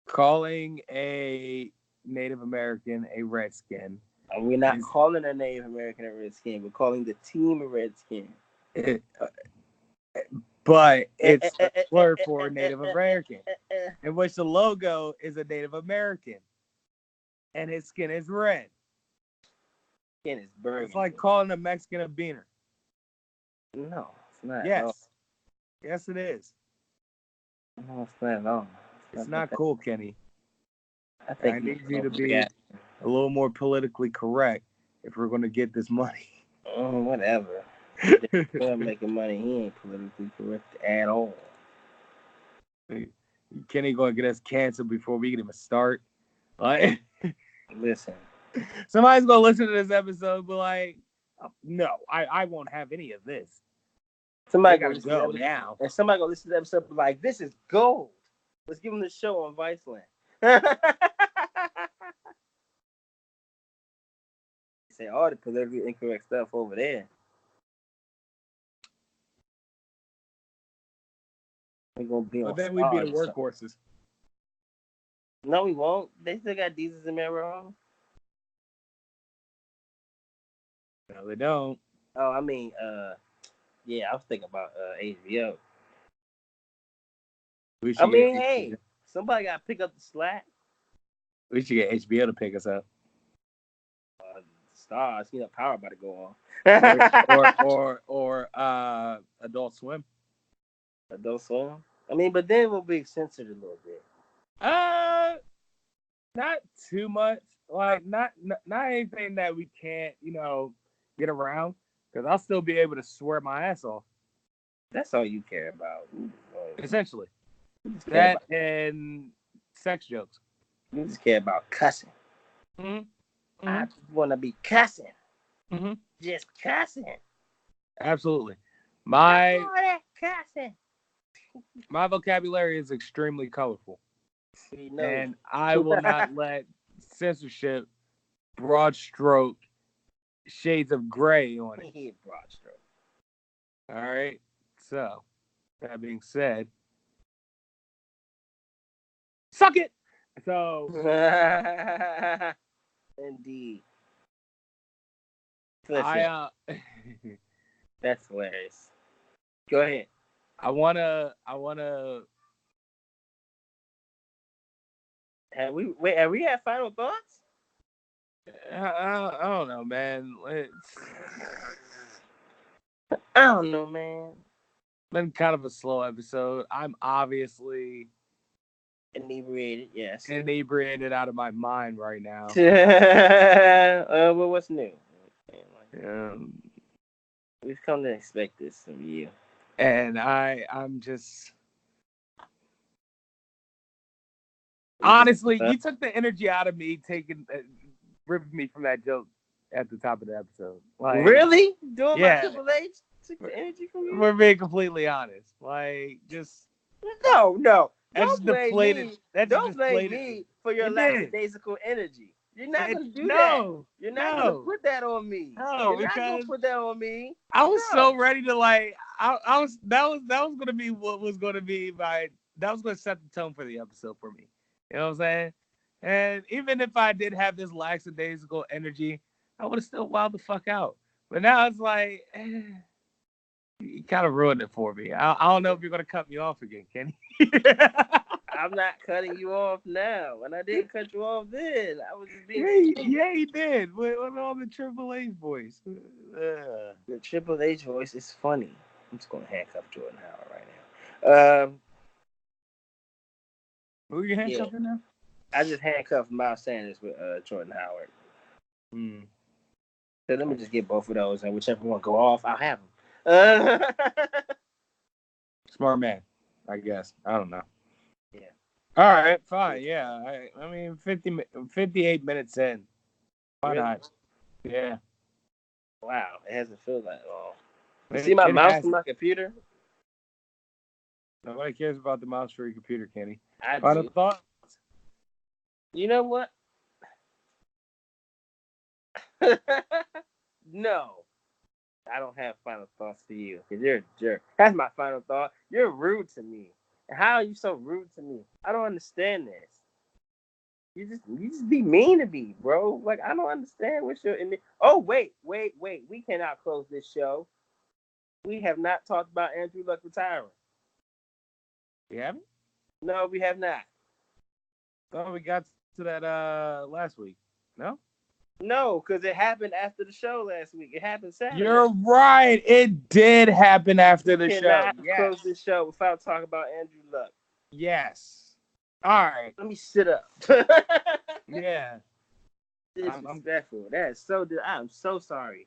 Calling a Native American a Redskin. And we're not calling a Native American a Redskin. We're calling the team a Redskin. But it's a slur for Native American, in which the logo is a Native American, and his skin is red. Skin is burgundy. It's like calling a Mexican a beaner. No, it's not. Yes. Yes, it is. No, it's not at all. It's not cool, Kenny. I need you to be a little more politically correct if we're going to get this money. Whatever. He's still making money. He ain't politically correct at all. Kenny gonna get us canceled before we can even start. Like, Listen. somebody's gonna listen to this episode, but like, no, I won't have any of this. They Somebody go gotta listen to the go episode, now. and somebody go listen to the episode like, this is gold. Let's give them the show on Viceland. Say all the politically incorrect stuff over there. We're gonna be on But then we'd be the stars or something. workhorses. No, we won't. They still got Deezus and Mero. No, they don't. Oh, I mean, yeah, I was thinking about HBO. I mean, hey, somebody got to pick up the slack. We should get HBO to pick us up. Stars, power about to go on. or Adult Swim. Adult Swim. I mean, but then we'll be censored a little bit. Not too much. Like not anything that we can't, get around. Because I'll still be able to swear my ass off. That's all you care about. Essentially. That and sex jokes. You just care about cussing. Mm-hmm. I just want to be cussing. Mm-hmm. Just cussing. Absolutely. My cussing. My vocabulary is extremely colorful. And I will not let censorship, broad stroke, shades of gray on it. Broad stroke. All right. So, that being said, suck it. So, indeed. Listen, that's hilarious. Go ahead. I wanna. Have we had final thoughts? I don't know, man. I don't know, man. Been kind of a slow episode. I'm obviously inebriated. Yes, inebriated out of my mind right now. Well, what's new? We've come to expect this from you, and I'm just honestly, you took the energy out of me, ripping me from that joke at the top of the episode. Like, really? Doing my Triple H took the energy from you? We're being completely honest. Like, just no. Don't blame me. Don't blame me for your lackadaisical energy. You're not gonna do that. You're not gonna put that on me. No, you're not gonna put that on me. I was so ready to that was gonna be what was gonna be that was gonna set the tone for the episode for me. You know what I'm saying? And even if I did have this lackadaisical energy, I would have still wilded the fuck out. But now it's like, you kind of ruined it for me. I don't know if you're gonna cut me off again, Kenny. I'm not cutting you off now, and I didn't cut you off then. I was just being. Yeah, he did. With all the Triple H voice. The Triple H voice is funny. I'm just gonna handcuff Jordan Howard right now. Who are you handcuffing now? I just handcuffed Miles Sanders with Jordan Howard. So let me just get both of those, and whichever one go off, I'll have them. Smart man, I guess. I don't know. Yeah. All right, fine. Yeah, I mean, 58 minutes in. Why not? Yeah. Wow, it hasn't felt that long. You see my mouse from my computer? Nobody cares about the mouse for your computer, Kenny. Final thoughts? You know what? No. I don't have final thoughts for you because you're a jerk. That's my final thought. You're rude to me. How are you so rude to me? I don't understand this. You just be mean to me, bro. Like, I don't understand what you're in. Oh, wait. We cannot close this show. We have not talked about Andrew Luck retiring. We haven't? No, we have not. Oh, we got to that last week. No? No, because it happened after the show last week. It happened Saturday. You're right. It did happen after the show. Cannot close this show without talking about Andrew Luck. Yes. All right. Let me sit up. Yeah. Disrespectful. That is so. I'm so sorry.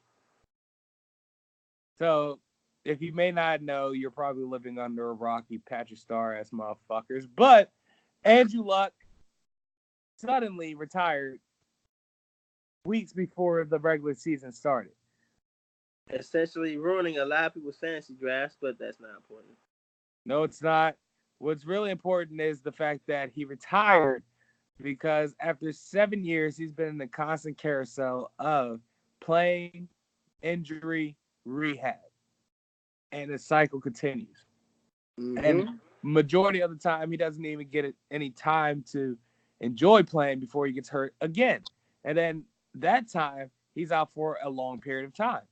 So, if you may not know, you're probably living under a rocky patch of star-ass motherfuckers. But Andrew Luck suddenly retired weeks before the regular season started. Essentially ruining a lot of people's fantasy drafts, but that's not important. No, it's not. What's really important is the fact that he retired because after 7 years, he's been in the constant carousel of playing, injury, rehab, and the cycle continues. And majority of the time, he doesn't even get any time to enjoy playing before he gets hurt again. And then that time, he's out for a long period of time.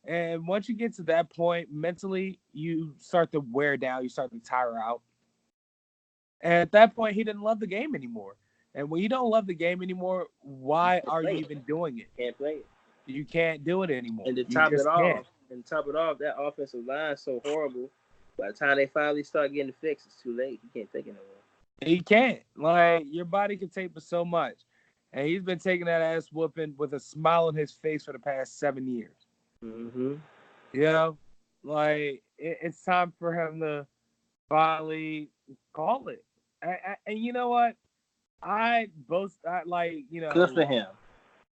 And once you get to that point, mentally, you start to wear down, you start to tire out. And at that point, he didn't love the game anymore. And when you don't love the game anymore, why are you even doing it? Can't play it. You can't do it anymore. And to You top it just off, can't. that offensive line is so horrible. By the time they finally start getting it fixed, it's too late. You can't take it no more. You can't. Like, your body can take so much. And he's been taking that ass whooping with a smile on his face for the past 7 years. Mm-hmm. You know? Like, it's time for him to finally call it. And you know what? Good for him.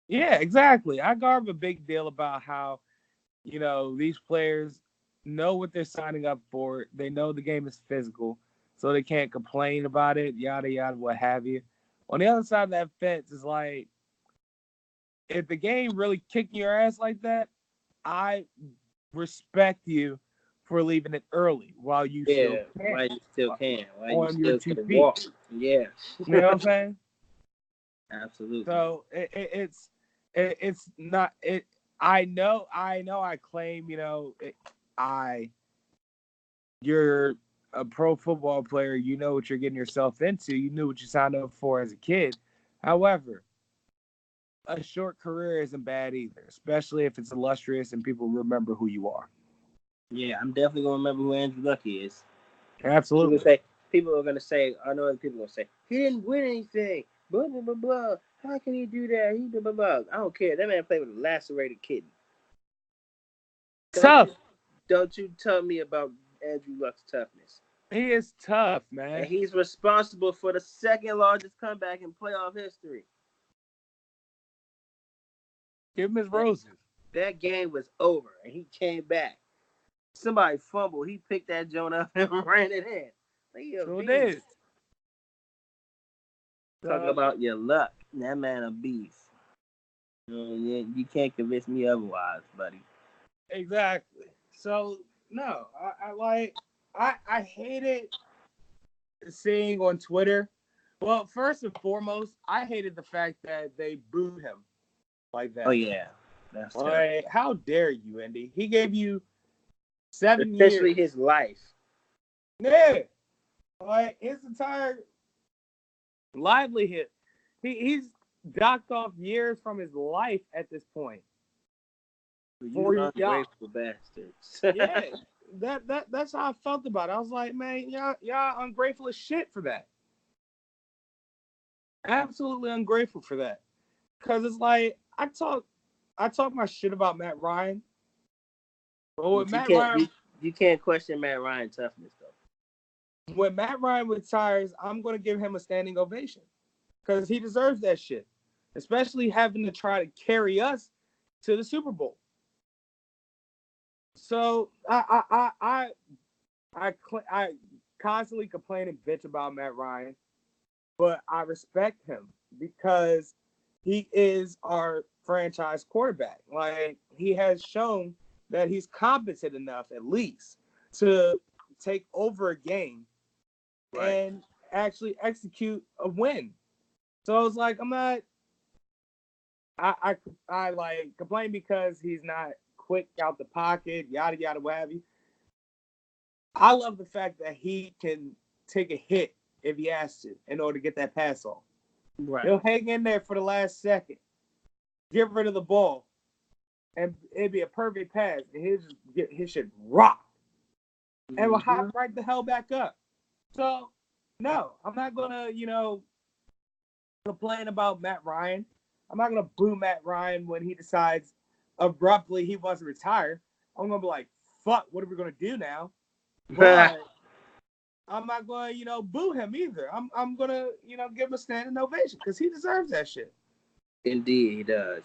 Yeah, exactly. I carve a big deal about how, these players know what they're signing up for. They know the game is physical, so they can't complain about it, yada, yada, what have you. On the other side of that fence is like, if the game really kicking your ass like that, I respect you for leaving it early while you still can. While you still can. While On you your still 2 can feet. walk. Yeah. You know what I'm saying? Absolutely. So it's not it. I know. I claim. You're a pro football player. You know what you're getting yourself into. You knew what you signed up for as a kid. However, a short career isn't bad either, especially if it's illustrious and people remember who you are. Yeah, I'm definitely gonna remember who Andrew Luck is. Absolutely. People are gonna say, I know other people are gonna say, he didn't win anything. Blah blah blah blah. How can he do that? He blah blah blah. I don't care. That man played with a lacerated kidney. Tough. Don't you tell me about Andrew Luck's toughness. He is tough, man. And he's responsible for the second largest comeback in playoff history. Give him his roses. That game was over, and he came back. Somebody fumbled. He picked that joint up and ran it in. Sure did. Talk about your luck. That man a beast. You can't convince me otherwise, buddy. Exactly. So no, I hated seeing on Twitter. Well, first and foremost, I hated the fact that they booed him like that. Oh yeah, that's like, how dare you, Indy? He gave you 7 years. Essentially his life. Yeah, like his entire livelihood. He's docked off years from his life at this point. You ungrateful bastards. Yeah, that's how I felt about it. I was like, man, y'all ungrateful as shit for that. Absolutely ungrateful for that. Cause it's like I talk my shit about Matt Ryan. But with you can't question Matt Ryan's toughness though. When Matt Ryan retires, I'm gonna give him a standing ovation. Because he deserves that shit. Especially having to try to carry us to the Super Bowl. So I constantly complain and bitch about Matt Ryan, but I respect him because he is our franchise quarterback. Like, he has shown that he's competent enough, at least, to take over a game and actually execute a win. So I was like, I'm not. I like complain because he's not quick out the pocket, yada yada, what have you. I love the fact that he can take a hit if he has to in order to get that pass off. Right. He'll hang in there for the last second, get rid of the ball, and it'd be a perfect pass, and he'll just get his shit rocked, and will hop right the hell back up. So no, I'm not gonna complain about Matt Ryan. I'm not gonna boo Matt Ryan when he decides abruptly he wants to retire. I'm gonna be like, fuck, what are we gonna do now? But I'm not going to, boo him either. I'm going to, give him a standing ovation because he deserves that shit. Indeed, he does.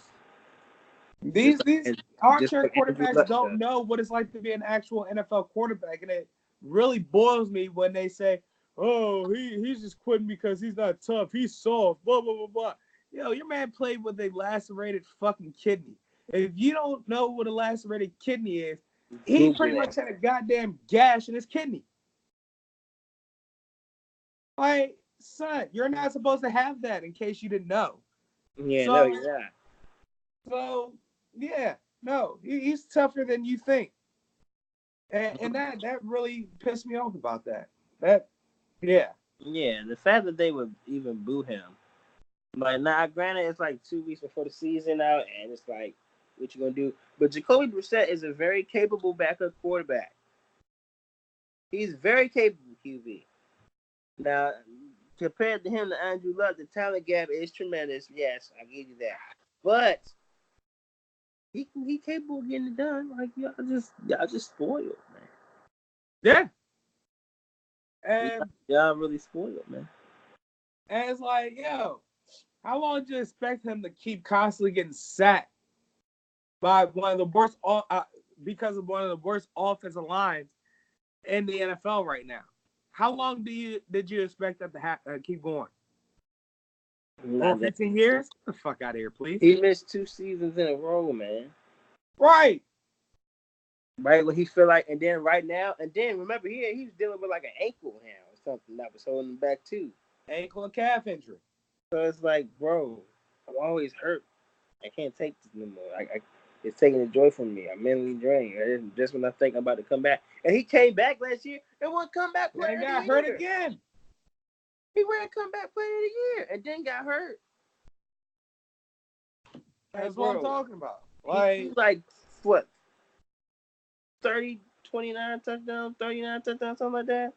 These Just armchair like Andrew quarterbacks Luck don't does. know what it's like to be an actual NFL quarterback, and it really boils me when they say, "Oh, he's just quitting because he's not tough. He's soft." Blah blah blah blah. Yo, your man played with a lacerated fucking kidney. If you don't know what a lacerated kidney is, he Google pretty much that. had a goddamn gash in his kidney. Like, son, you're not supposed to have that in case you didn't know. Yeah, no, So, you're not. so yeah, no, he's tougher than you think. And that really pissed me off about that. Yeah. Yeah, the fact that they would even boo him. Like, now, granted, it's like 2 weeks before the season out, and it's like, what you gonna do? But Jacoby Brissett is a very capable backup quarterback. He's very capable QB. Now, compared to him to Andrew Luck, the talent gap is tremendous. Yes, I give you that. But he capable of getting it done. Like, y'all just spoiled, man. Yeah. And Y'all really spoiled, man. it's like, yo, how long do you expect him to keep constantly getting sacked by one of the worst because of one of the worst offensive lines in the NFL right now? How long did you expect that to keep going? For Not that 15 years? Get the fuck out of here, please. he missed 2 seasons in a row, man. Right. Right when he feel like, and then right now, and then remember he was dealing with like an ankle now or something that was holding him back too. Ankle and calf injury. So it's like, bro, I'm always hurt. I can't take this no more. It's taking the joy from me. I'm mentally drained. And just when I think I'm about to come back, and he came back last year and won comeback player And of got the hurt year. again. He won comeback player of the year and then got hurt. That's Like, what I'm bro, talking about. he like what? 30, 29 touchdowns, 39 touchdowns, something like that.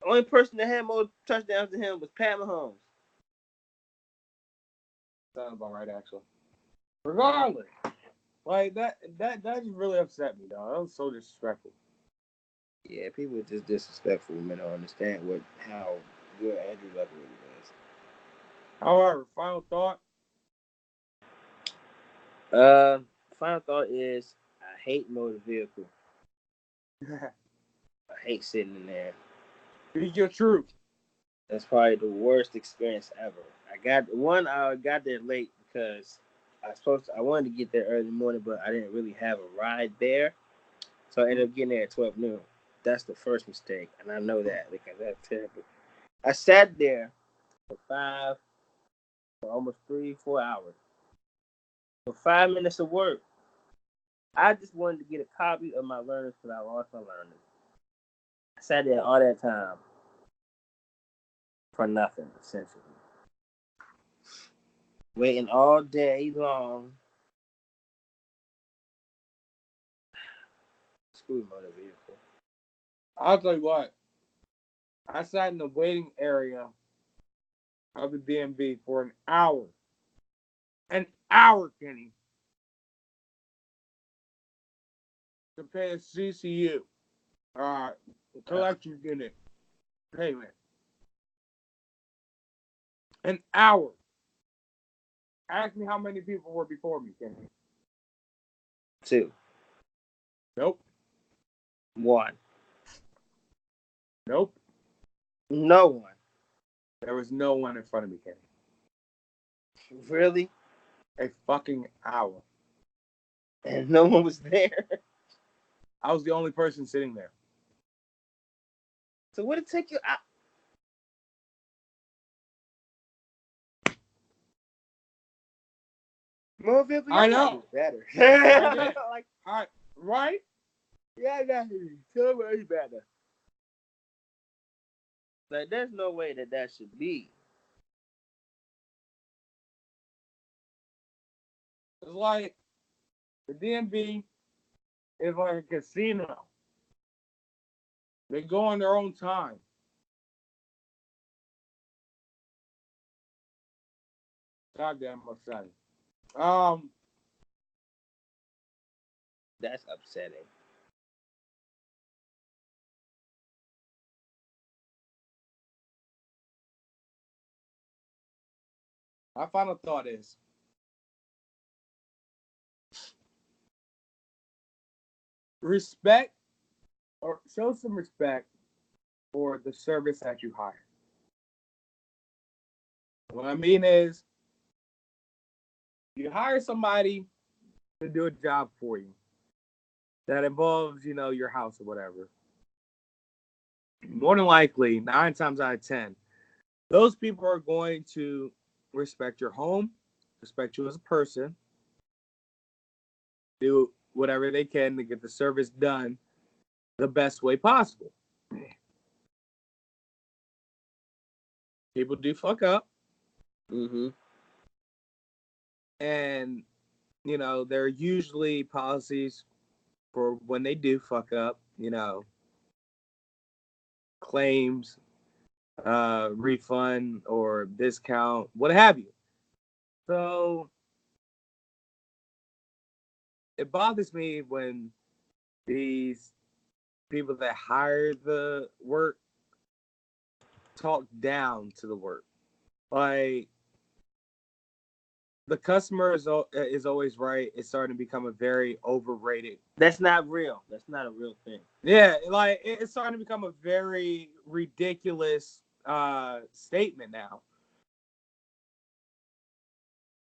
The only person that had more touchdowns than him was Pat Mahomes. Sounds about right, actually. Regardless, like that just really upset me, dog. That was so disrespectful. Yeah, people are just disrespectful. Men don't understand how good Andrew Luck really is. However, final thought. Final thought is I hate motor vehicle. I hate sitting in there. Speak your truth. That's probably the worst experience ever. I got there late because I wanted to get there early in the morning, but I didn't really have a ride there. So I ended up getting there at 12 noon. That's the first mistake, and I know that because that's terrible. I sat there for almost 3-4 hours for 5 minutes of work. I just wanted to get a copy of my learners because I lost my learners. I sat there all that time for nothing, essentially. Waiting all day long. Screw motor vehicle. I'll tell you what. I sat in the waiting area of the DMV for an hour. An hour, Kenny. To pay a CCU. Collection unit payment. An hour. Ask me how many people were before me, Kenny. 2. Nope. 1. Nope. No one. There was no one in front of me, Kenny. Really? A fucking hour. And no one was there. I was the only person sitting there. So what did it take you out? Motor vehicle, I y'all gotta know. do better. Like, All right. Right? yeah, gotta do so much better. Like, there's no way that should be. It's like the DMV is like a casino. They go on their own time. Goddamn upsetting. That's upsetting. My final thought is respect or show some respect for the service that you hire. What I mean is, you hire somebody to do a job for you that involves, your house or whatever. More than likely, 9 times out of 10, those people are going to respect your home, respect you as a person, do whatever they can to get the service done the best way possible. People do fuck up. Mm-hmm. And, there are usually policies for when they do fuck up, claims, refund or discount, what have you. So it bothers me when these people that hire the work talk down to the work. Like, the customer is always right. It's starting to become a very overrated. That's not real. That's not a real thing. Yeah, like it's starting to become a very ridiculous statement now.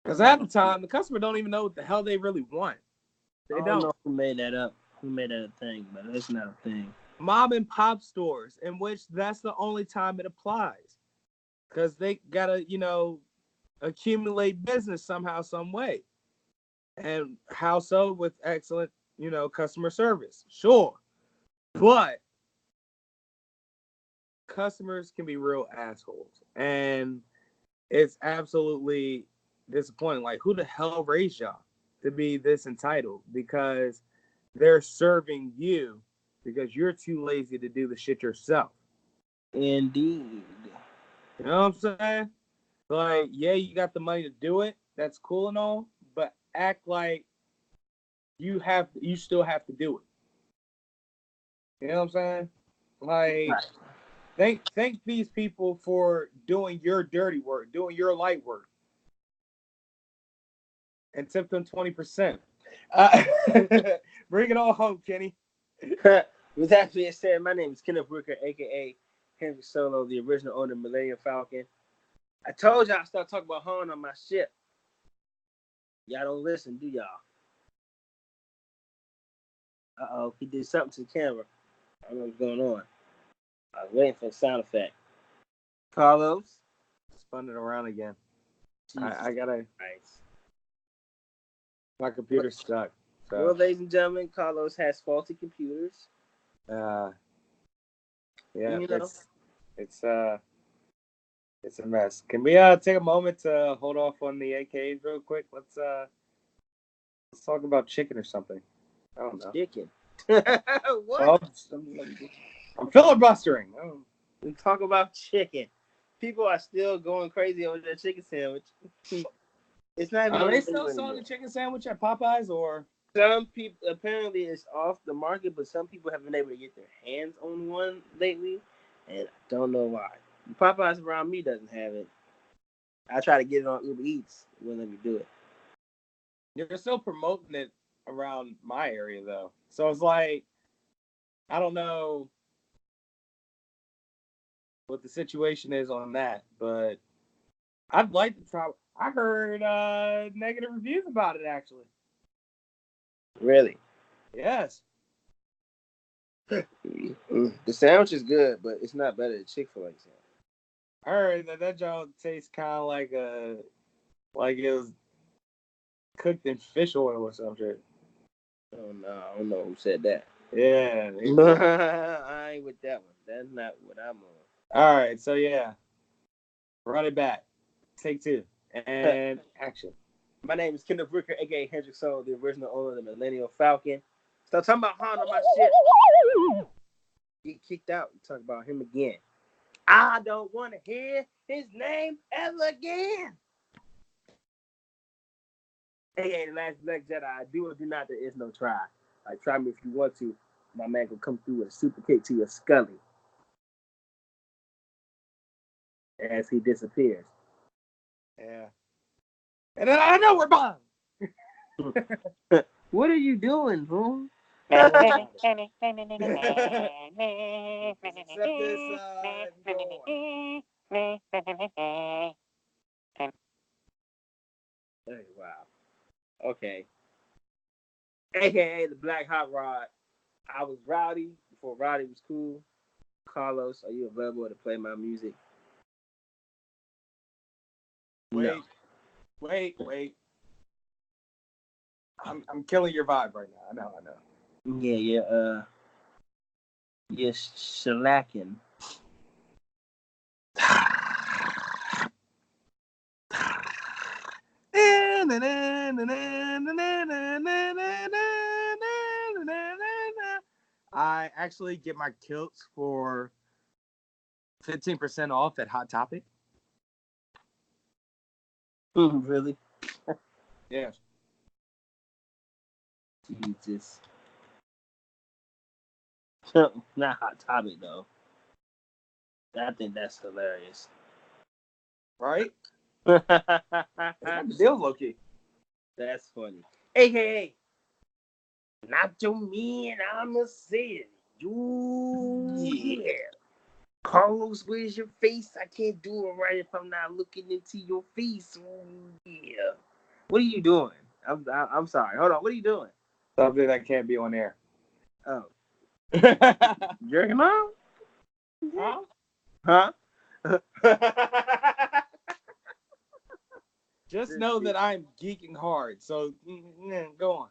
Because at the time, the customer don't even know what the hell they really want. They I don't don't. know who made that up. Who made that a thing? But that's not a thing. Mom and pop stores, in which that's the only time it applies, because they gotta, accumulate business somehow, some way, and how so? With excellent, customer service, sure, but customers can be real assholes, and it's absolutely disappointing. Like, who the hell raised y'all to be this entitled? Because they're serving you because you're too lazy to do the shit yourself. Indeed. You know what I'm saying? Like, yeah, you got the money to do it. That's cool and all, but act like you still have to do it. You know what I'm saying? Like, Right. thank these people for doing your dirty work, doing your light work, and tip them 20%. Bring it all home, Kenny. With that being said, my name is Kenneth Brooker, aka Henry Solo, the original owner of Millennium Falcon. I told y'all I start talking about Han on my ship. Y'all don't listen, do y'all? Uh-oh, he did something to the camera. I don't know what's going on. I was waiting for a sound effect. Carlos? Spun it around again. Jesus I gotta. Christ. My computer's stuck. So. Well, ladies and gentlemen, Carlos has faulty computers. Yeah, You know. it's a mess. Can we take a moment to hold off on the AKs real quick? Let's talk about chicken or something. I don't know. Chicken. What? Well, I'm filibustering. Oh. We talk about chicken. People are still going crazy over that chicken sandwich. It's not even Are on they the still menu selling anymore. the chicken sandwich at Popeyes or? Some people apparently it's off the market, but some people have been able to get their hands on one lately, and I don't know why. Popeyes around me doesn't have it. I try to get it on Uber Eats. It wouldn't let me do it. They're still promoting it around my area though, so it's like I don't know what the situation is on that, but I'd like to try. I heard negative reviews about it actually. Really? Yes. The sandwich is good, but it's not better than Chick-fil-A sandwich. I heard that joint tastes kind of like it was cooked in fish oil or something. Oh no, I don't know who said that. Yeah. I ain't with that one. That's not what I'm All right, so yeah, run it back. Take 2 on. and action. My name is Kendall Bricker, aka Hendrick Soul, the original owner of the Millennial Falcon. Stop talking about Han on my shit. Get kicked out. We talk about him again. I don't want to hear his name ever again. Hey, the last Black Jedi, I do or do not, there is no try. Like, try me if you want to. My man can come through with a super kick to your scully as he disappears. Yeah. And then I know we're bomb. What are you doing, bro? Don't worry about it. Accept this and go on. Hey, wow. Okay. AKA the Black Hot Rod. I was Rowdy before Rowdy was cool. Carlos, are you available to play my music? Wait, wait. I'm killing your vibe right now. I know. Yeah, you're shellacking. I actually get my kilts for 15% off at Hot Topic. Really? Yes. Jesus. Not Hot Topic though. I think that's hilarious. Right? That's The deal's low key. funny. AKA not your man, I'ma say it. Yeah. Carlos, where's your face? I can't do it right if I'm not looking into your face. Ooh, yeah. What are you doing? I'm sorry. Hold on. What are you doing? Something that can't be on air. Oh. Jerking off? Huh? Huh? Just know that I'm geeking hard. So go on.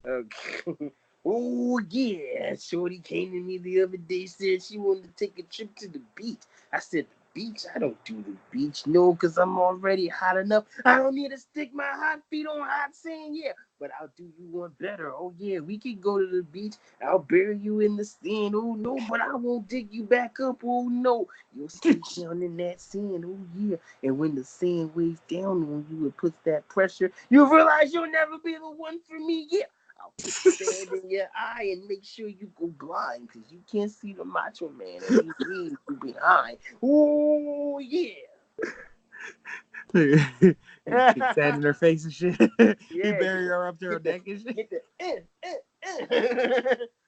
Okay. Oh yeah, Shorty came to me the other day, said she wanted to take a trip to the beach. I said, the beach? I don't do the beach, no, because I'm already hot enough. I don't need to stick my hot feet on hot sand, yeah. But I'll do you one better. Oh yeah, we can go to the beach. I'll bury you in the sand. Oh no, but I won't dig you back up. Oh no, you'll stay down in that sand. Oh yeah. And when the sand weighs down on you and puts that pressure, you realize you'll never be the one for me, yeah. I'll put the sand in your eye and make sure you go blind because you can't see the macho man and he sees you behind. Oh, yeah. Sand in her face and shit. Yeah, He bury her up to her neck and shit. Get the,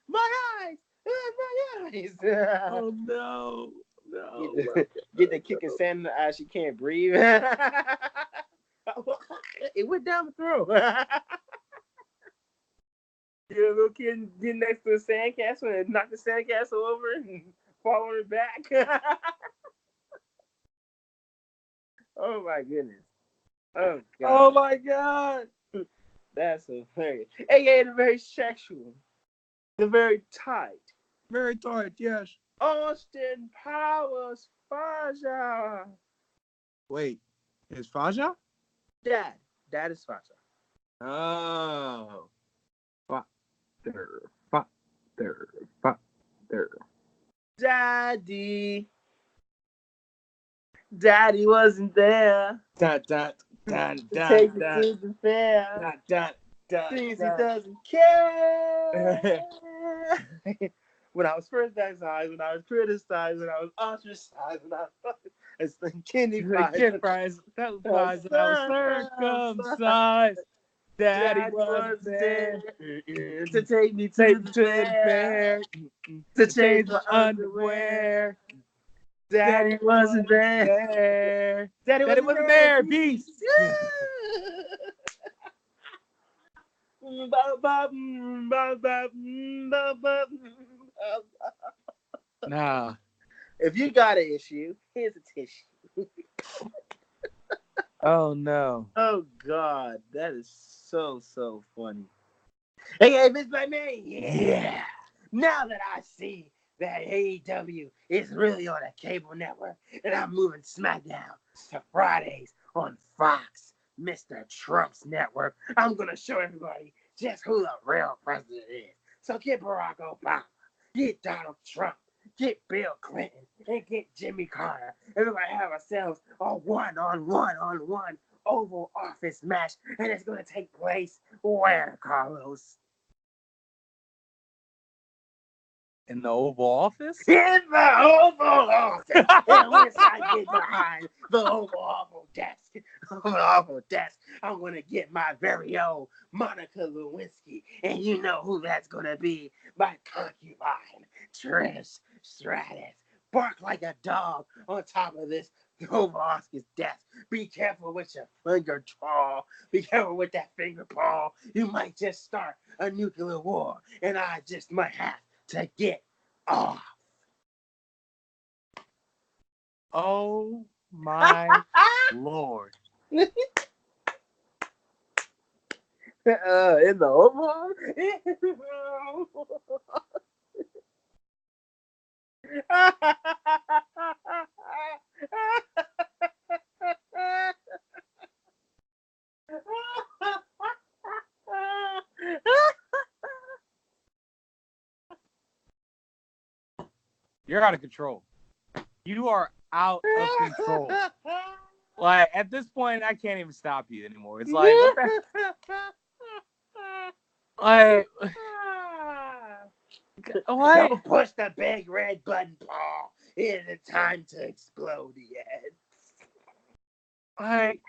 my eyes, my eyes. Oh no. Get the kicking sand in the eye. She can't breathe. It went down the throat. You're a little kid get next to a sandcastle and knock the sandcastle over and fall on her back. Oh my goodness. Oh god. Oh my god. That's hilarious. AKA the very sexual. The very tight. Very tight, yes. Austin Powers Faja. Wait, is Faja? Dad. Dad is Faja. Oh. Father. Daddy. Daddy wasn't there. To Take it to the fair. Since he doesn't care. When I was first baptized, when I was criticized, when I was ostracized, when I was kidney fries. That was when I was circumcised. Daddy was there to take me to the fair, to change my underwear. Daddy wasn't there. Daddy wasn't there. Beast. Nah. If you got an issue, here's a tissue. Oh no. Oh God, that is so funny. Hey, Miss Black Man, yeah. Now that I see that AEW is really on a cable network, and I'm moving SmackDown to Fridays on Fox, Mr. Trump's network, I'm gonna show everybody just who the real president is. So get Barack Obama, get Donald Trump, get Bill Clinton, and get Jimmy Carter. And we're gonna have ourselves a one-on-one Oval Office match, and it's gonna take place where, Carlos? In the Oval Office? In the Oval Office. And once I get behind the Oval desk, I'm going to get my very own Monica Lewinsky. And you know who that's going to be? My concubine, Trish Stratus. Bark like a dog on top of this Oval Office desk. Be careful with your finger paw. Be careful with that finger paw. You might just start a nuclear war. And I just might have to get off. Oh my Lord. In the Oval? You're out of control. You are out of control. Like, at this point, I can't even stop you anymore. It's like, what the... Like, what? Don't push the big red button, Paul. It isn't time to explode yet. Like,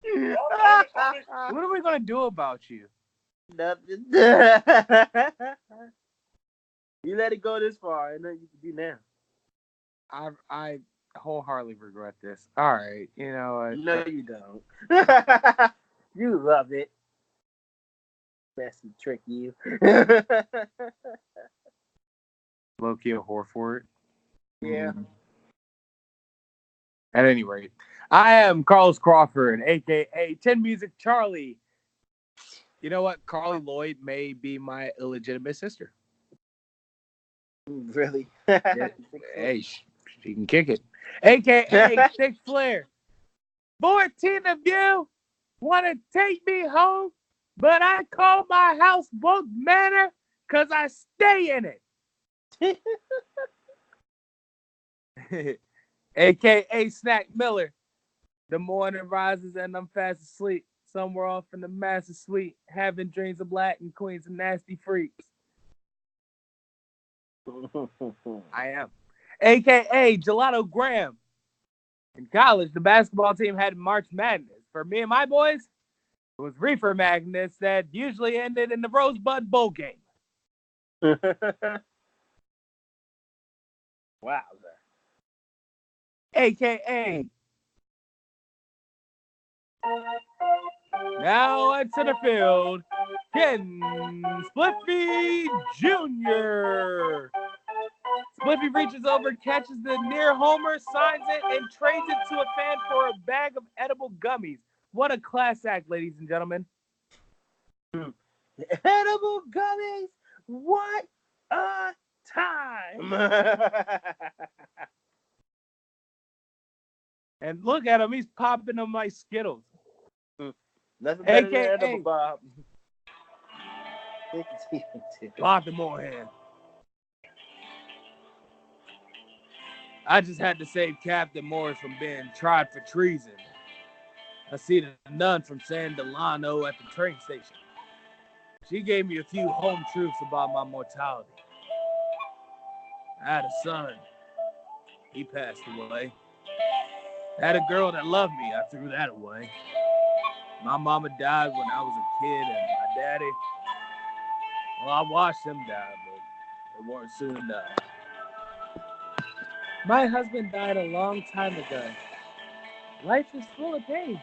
what are we going to do about you? Nothing. You let it go this far, and then you can do now. I wholeheartedly regret this. All right, you know what? No, you don't. You love it. That's to trick you. Low-key a whore for it. Yeah. At any rate, I am Carlos Crawford, a.k.a. 10 Music Charlie. You know what? Carly Lloyd may be my illegitimate sister. Really? Yeah. Hey, she can kick it. A.k.a. Thick Flair. 14 of you want to take me home, but I call my house Woke Manor because I stay in it. A.k.a. Snack Miller. The morning rises and I'm fast asleep. Somewhere off in the master suite, having dreams of Latin queens and nasty freaks. I am. A.k.a. Gelato Graham. In college, the basketball team had March Madness. For me and my boys, it was Reefer Madness that usually ended in the Rosebud Bowl game. Wow. A.k.a. Now into the field, Ken Spliffy Jr. Spliffy reaches over, catches the near homer, signs it, and trades it to a fan for a bag of edible gummies. What a class act, ladies and gentlemen. Edible gummies? What a time! And look at him, he's popping on my Skittles. Nothing better than A.K.A. edible, Bob. Baltimore hand. I just had to save Captain Morris from being tried for treason. I see the nun from San Delano at the train station. She gave me a few home truths about my mortality. I had a son. He passed away. I had a girl that loved me. I threw that away. My mama died when I was a kid, and my daddy, well, I watched him die, but they weren't soon enough. My husband died a long time ago. Life is full of pain,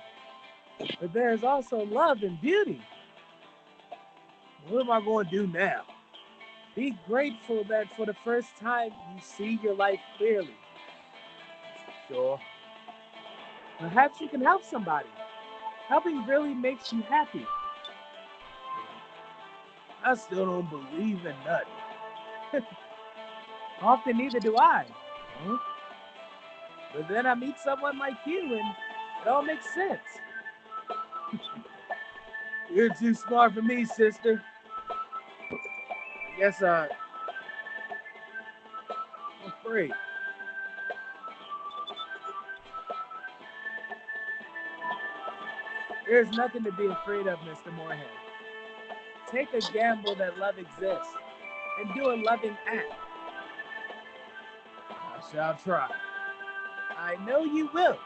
but there is also love and beauty. What am I going to do now? Be grateful that for the first time you see your life clearly. Sure. Perhaps you can help somebody. Helping really makes you happy. I still don't believe in nothing. Often neither do I. Huh? But then I meet someone like you and it all makes sense. You're too smart for me, sister. I guess I'm afraid. There's nothing to be afraid of, Mr. Moorhead. Take a gamble that love exists and do a loving act. shall try. I know you will.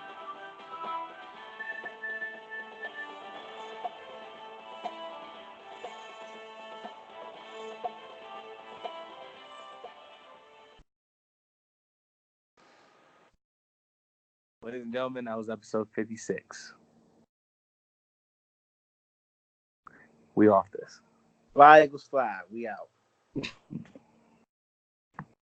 Ladies and gentlemen, that was episode 56. We off this. Fly Eagles fly. We out.